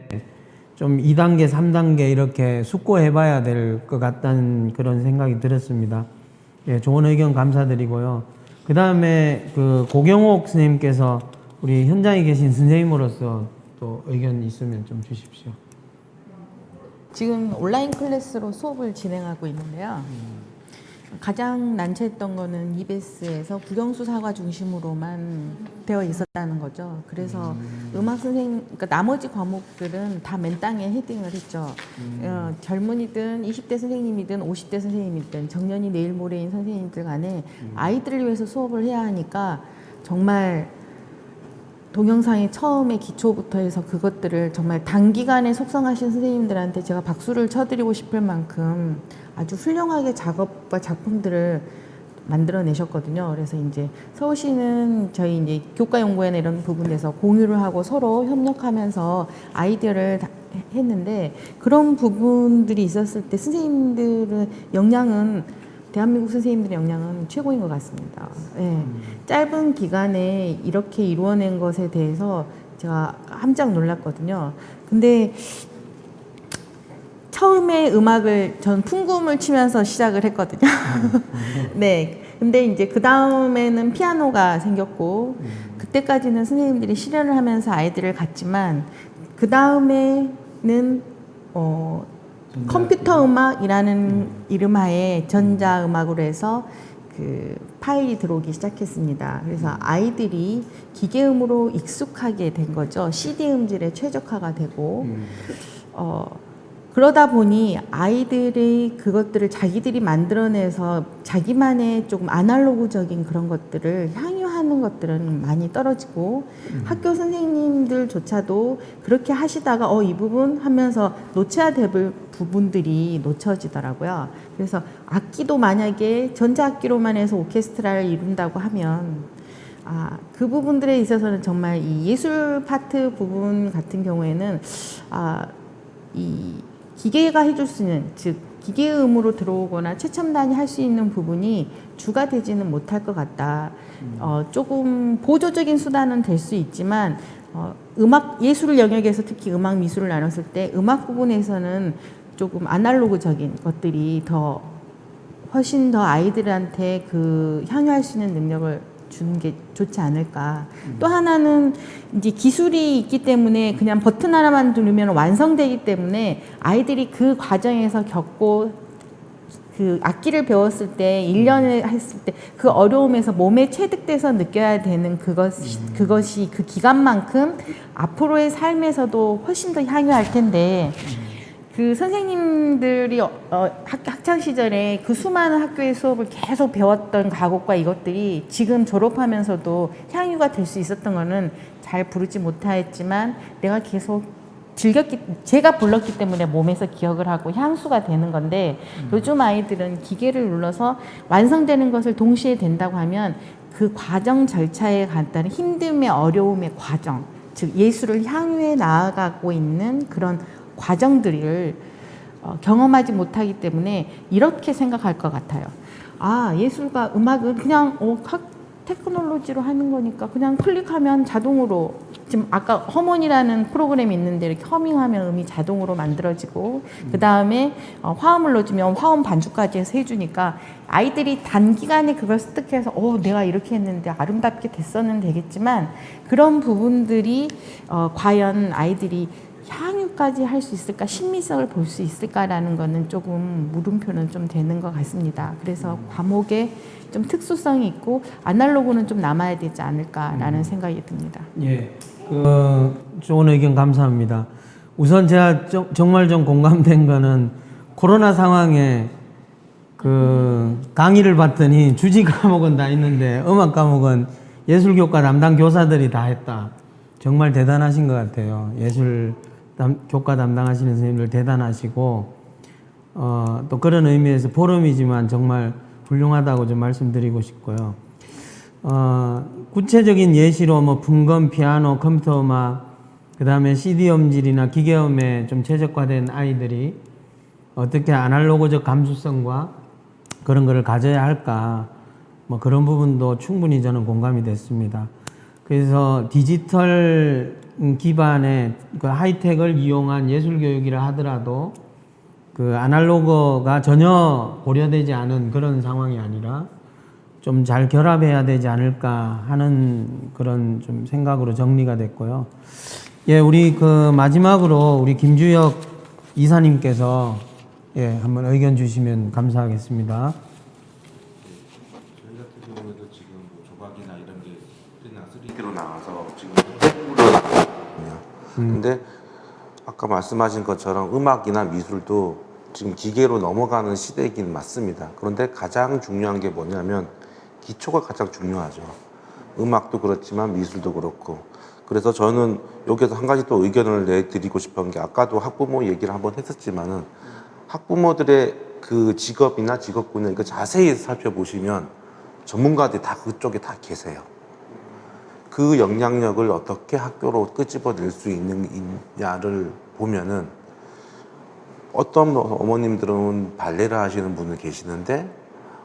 Speaker 1: 좀 2단계, 3단계 이렇게 숙고해 봐야 될 것 같다는 그런 생각이 들었습니다. 예, 좋은 의견 감사드리고요. 그 다음에 그 고경옥 선생님께서 우리 현장에 계신 선생님으로서 또 의견 있으면 좀 주십시오.
Speaker 5: 지금 온라인 클래스로 수업을 진행하고 있는데요. 가장 난처했던 거는 EBS에서 국영수 사과 중심으로만 되어 있었다는 거죠. 그래서 음악 선생님, 그러니까 나머지 과목들은 다 맨땅에 헤딩을 했죠. 젊은이든 20대 선생님이든 50대 선생님이든 정년이 내일 모레인 선생님들 간에 아이들을 위해서 수업을 해야 하니까 정말 동영상의 처음에 기초부터 해서 그것들을 정말 단기간에 속성하신 선생님들한테 제가 박수를 쳐드리고 싶을 만큼 아주 훌륭하게 작업과 작품들을 만들어내셨거든요. 그래서 이제 서울시는 저희 이제 교과연구회나 이런 부분에서 공유를 하고 서로 협력하면서 아이디어를 했는데 그런 부분들이 있었을 때 선생님들의 역량은 대한민국 선생님들의 역량은 최고인 것 같습니다. 네. 짧은 기간에 이렇게 이루어낸 것에 대해서 제가 깜짝 놀랐거든요. 근데 처음에 음악을 전 풍금을 치면서 시작을 했거든요. 네. 근데 이제 그 다음에는 피아노가 생겼고 그때까지는 선생님들이 실현을 하면서 아이들을 갖지만 그 다음에는 컴퓨터 음악이라는 이름하에 전자음악으로 해서 그 파일이 들어오기 시작했습니다. 그래서 아이들이 기계음으로 익숙하게 된 거죠. CD 음질에 최적화가 되고 그러다 보니 아이들이 그것들을 자기들이 만들어내서 자기만의 조금 아날로그적인 그런 것들을 향유하는 것들은 많이 떨어지고 학교 선생님들조차도 그렇게 하시다가 이 부분 하면서 놓쳐야 될 부분들이 놓쳐지더라고요. 그래서 악기도 만약에 전자악기로만 해서 오케스트라를 이룬다고 하면 그 부분들에 있어서는 정말 이 예술 파트 부분 같은 경우에는 이 기계가 해줄 수 있는, 즉 기계음으로 들어오거나 최첨단이 할 수 있는 부분이 주가 되지는 못할 것 같다. 조금 보조적인 수단은 될 수 있지만 음악 예술 영역에서 특히 음악 미술을 나눴을 때 음악 부분에서는 조금 아날로그적인 것들이 훨씬 더 아이들한테 그 향유할 수 있는 능력을 주는 게 좋지 않을까. 또 하나는 이제 기술이 있기 때문에 그냥 버튼 하나만 누르면 완성되기 때문에 아이들이 그 과정에서 겪고 그 악기를 배웠을 때 1년을 했을 때 그 어려움에서 몸에 체득돼서 느껴야 되는 그것이 그 기간만큼 앞으로의 삶에서도 훨씬 더 향유할 텐데 그 선생님들이 학창 시절에 그 수많은 학교의 수업을 계속 배웠던 과목과 이것들이 지금 졸업하면서도 향유가 될 수 있었던 거는 잘 부르지 못하였지만 내가 계속 제가 불렀기 때문에 몸에서 기억을 하고 향수가 되는 건데 요즘 아이들은 기계를 눌러서 완성되는 것을 동시에 된다고 하면 그 과정 절차에 간다는 힘듦의 어려움의 과정, 즉 예술을 향유해 나아가고 있는 그런 과정들을 경험하지 못하기 때문에 이렇게 생각할 것 같아요. 예술과 음악은 그냥 테크놀로지로 하는 거니까 그냥 클릭하면 자동으로, 지금 아까 허몬이라는 프로그램이 있는데 이렇게 허밍하면 음이 자동으로 만들어지고, 그 다음에 화음을 넣어주면 화음 반주까지 해서 해주니까 아이들이 단기간에 그걸 습득해서 내가 이렇게 했는데 아름답게 됐었는 되겠지만, 그런 부분들이 과연 아이들이 향유까지 할 수 있을까, 신미성을 볼 수 있을까라는 거는 조금 물음표는 좀 되는 것 같습니다. 그래서 과목에 좀 특수성이 있고 아날로그는 좀 남아야 되지 않을까라는 생각이 듭니다.
Speaker 1: 예, 좋은 의견 감사합니다. 우선 제가 정말 좀 공감된 거는 코로나 상황에 강의를 봤더니 주지 과목은 다 있는데 음악 과목은 예술교과 담당 교사들이 다 했다. 정말 대단하신 것 같아요. 교과 담당하시는 선생님들 대단하시고, 또 그런 의미에서 포럼이지만 정말 훌륭하다고 좀 말씀드리고 싶고요. 구체적인 예시로 뭐 분금, 피아노, 컴퓨터 음악, 그 다음에 CD 음질이나 기계음에 좀 최적화된 아이들이 어떻게 아날로그적 감수성과 그런 거를 가져야 할까, 뭐 그런 부분도 충분히 저는 공감이 됐습니다. 그래서 디지털 기반의 그 하이텍을 이용한 예술 교육이라 하더라도 그 아날로그가 전혀 고려되지 않은 그런 상황이 아니라 좀 잘 결합해야 되지 않을까 하는 그런 좀 생각으로 정리가 됐고요. 예, 우리 마지막으로 우리 김주혁 이사님께서 한번 의견 주시면 감사하겠습니다.
Speaker 7: 저희 같은 경우에도 지금 뭐 조각이나 이런 게 3D로 나와서 지금 로 나왔거든요. 근데 아까 말씀하신 것처럼 음악이나 미술도 지금 기계로 넘어가는 시대이긴 맞습니다. 그런데 가장 중요한 게 뭐냐면 기초가 가장 중요하죠. 음악도 그렇지만 미술도 그렇고. 그래서 저는 여기서 한 가지 또 의견을 내드리고 싶은 게, 아까도 학부모 얘기를 한번 했었지만은 학부모들의 그 직업이나 직업군을 자세히 살펴보시면 전문가들이 다 그쪽에 다 계세요. 그 영향력을 어떻게 학교로 끄집어낼 수 있느냐를 보면은, 어떤 어머님들은 발레를 하시는 분을 계시는데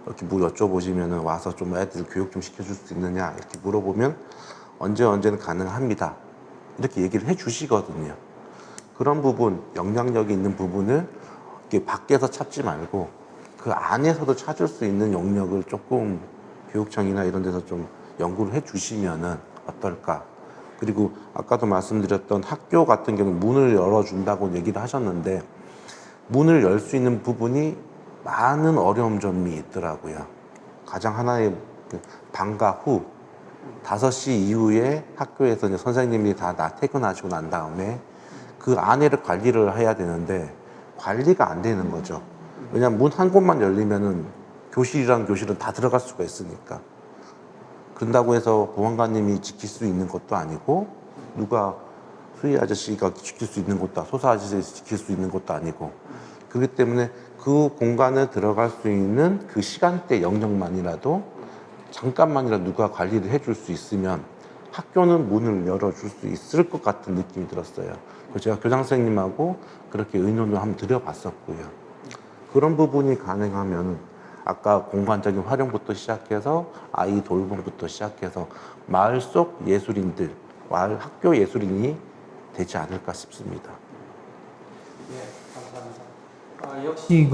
Speaker 7: 이렇게 뭐 여쭤보시면은 와서 좀 애들 교육 좀 시켜줄 수 있느냐 이렇게 물어보면 언제는 가능합니다 이렇게 얘기를 해주시거든요. 그런 부분, 영향력이 있는 부분을 이렇게 밖에서 찾지 말고 그 안에서도 찾을 수 있는 영역을 조금 교육청이나 이런 데서 좀 연구를 해주시면은 어떨까. 그리고 아까도 말씀드렸던 학교 같은 경우는 문을 열어준다고 얘기를 하셨는데, 문을 열 수 있는 부분이 많은 어려움 점이 있더라고요. 가장 하나의 방과 후 5시 이후에 학교에서 이제 선생님이 다 퇴근하시고 난 다음에 그 안에를 관리를 해야 되는데 관리가 안 되는 거죠. 왜냐하면 문 한 곳만 열리면은 교실이랑 교실은 다 들어갈 수가 있으니까. 그런다고 해서 보안관님이 지킬 수 있는 것도 아니고, 누가 수희 아저씨가 지킬 수 있는 것도, 소사 아저씨가 지킬 수 있는 것도 아니고, 그렇기 때문에 그 공간에 들어갈 수 있는 그 시간대 영역만이라도 잠깐만이라도 누가 관리를 해줄 수 있으면 학교는 문을 열어줄 수 있을 것 같은 느낌이 들었어요. 그래서 제가 교장 선생님하고 그렇게 의논을 한번 드려봤었고요. 그런 부분이 가능하면 아까 공간적인 활용부터 시작해서 아이 돌봄부터 시작해서 마을 속 예술인들, 마을 학교 예술인이 되지 않을까 싶습니다.
Speaker 1: 역시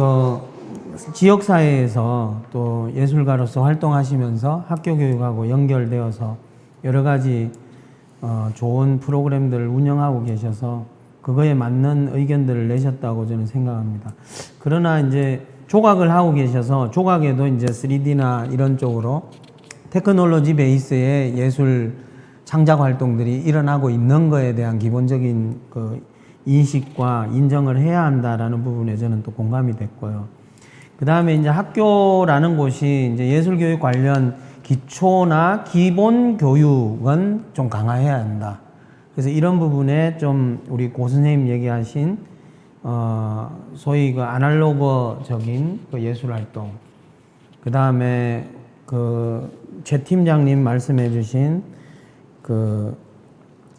Speaker 1: 지역사회에서 또 예술가로서 활동하시면서 학교 교육하고 연결되어서 여러 가지 좋은 프로그램들을 운영하고 계셔서 그거에 맞는 의견들을 내셨다고 저는 생각합니다. 그러나 이제 조각을 하고 계셔서 조각에도 이제 3D나 이런 쪽으로 테크놀로지 베이스의 예술 창작 활동들이 일어나고 있는 거에 대한 기본적인 그 인식과 인정을 해야 한다라는 부분에 저는 또 공감이 됐고요. 그 다음에 이제 학교라는 곳이 이제 예술교육 관련 기초나 기본 교육은 좀 강화해야 한다. 그래서 이런 부분에 좀 우리 고 선생님 얘기하신 소위 그 아날로그적인 그 예술 활동, 그 다음에 최 팀장님 말씀해 주신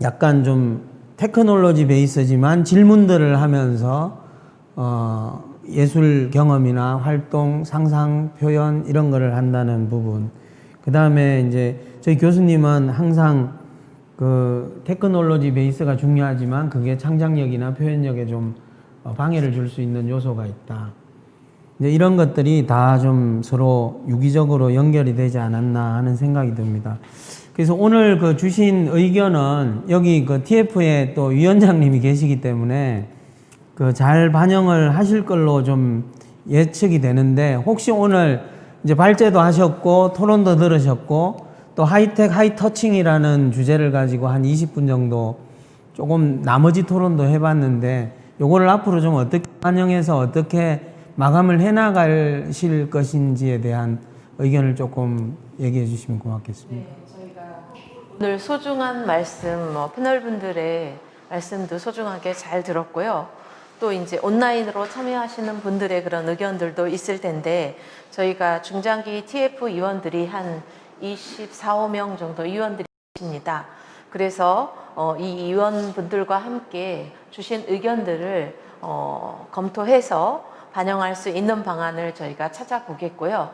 Speaker 1: 약간 좀 테크놀로지 베이스지만 질문들을 하면서 예술 경험이나 활동, 상상, 표현 이런 거를 한다는 부분, 그 다음에 이제 저희 교수님은 항상 그 테크놀로지 베이스가 중요하지만 그게 창작력이나 표현력에 좀 방해를 줄 수 있는 요소가 있다. 이제 이런 것들이 다 좀 서로 유기적으로 연결이 되지 않았나 하는 생각이 듭니다. 그래서 오늘 그 주신 의견은 여기 그 TF에 또 위원장님이 계시기 때문에 그 잘 반영을 하실 걸로 좀 예측이 되는데, 혹시 오늘 이제 발제도 하셨고 토론도 들으셨고 또 하이텍 하이터칭이라는 주제를 가지고 한 20분 정도 조금 나머지 토론도 해봤는데, 요거를 앞으로 좀 어떻게 반영해서 어떻게 마감을 해나가실 것인지에 대한 의견을 조금 얘기해 주시면 고맙겠습니다.
Speaker 4: 오늘 소중한 말씀, 패널분들의 말씀도 소중하게 잘 들었고요. 또 이제 온라인으로 참여하시는 분들의 그런 의견들도 있을 텐데, 저희가 중장기 TF 위원들이 한 24~25명 정도 위원들이 계십니다. 그래서 이 위원분들과 함께 주신 의견들을 검토해서 반영할 수 있는 방안을 저희가 찾아보겠고요.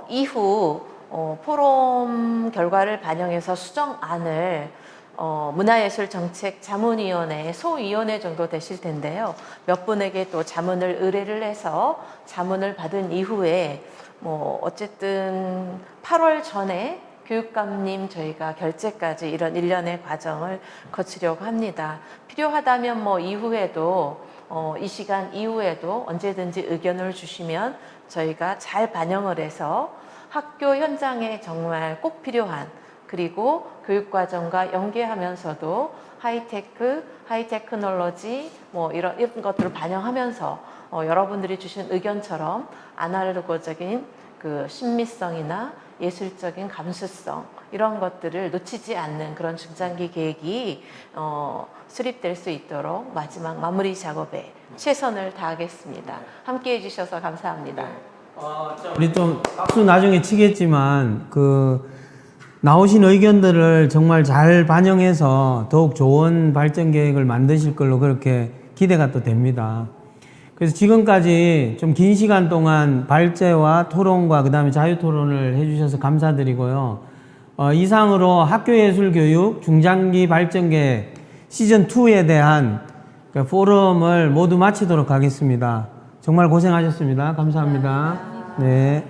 Speaker 4: 이후 포럼 결과를 반영해서 수정안을 문화예술정책자문위원회 소위원회 정도 되실 텐데요. 몇 분에게 또 자문을 의뢰를 해서 자문을 받은 이후에 어쨌든 8월 전에 교육감님 저희가 결재까지 이런 일련의 과정을 거치려고 합니다. 필요하다면 이후에도 이 시간 이후에도 언제든지 의견을 주시면 저희가 잘 반영을 해서 학교 현장에 정말 꼭 필요한, 그리고 교육과정과 연계하면서도 하이테크, 하이테크놀로지 이런 것들을 반영하면서 여러분들이 주신 의견처럼 아날로그적인 그 신미성이나 예술적인 감수성 이런 것들을 놓치지 않는 그런 중장기 계획이 수립될 수 있도록 마지막 마무리 작업에 최선을 다하겠습니다. 함께해 주셔서 감사합니다.
Speaker 1: 우리 좀 박수 나중에 치겠지만 그 나오신 의견들을 정말 잘 반영해서 더욱 좋은 발전 계획을 만드실 걸로 그렇게 기대가 또 됩니다. 그래서 지금까지 좀 긴 시간 동안 발제와 토론과 그 다음에 자유토론을 해주셔서 감사드리고요. 이상으로 학교예술교육 중장기 발전계획 시즌2에 대한 포럼을 모두 마치도록 하겠습니다. 정말 고생하셨습니다. 감사합니다. 네.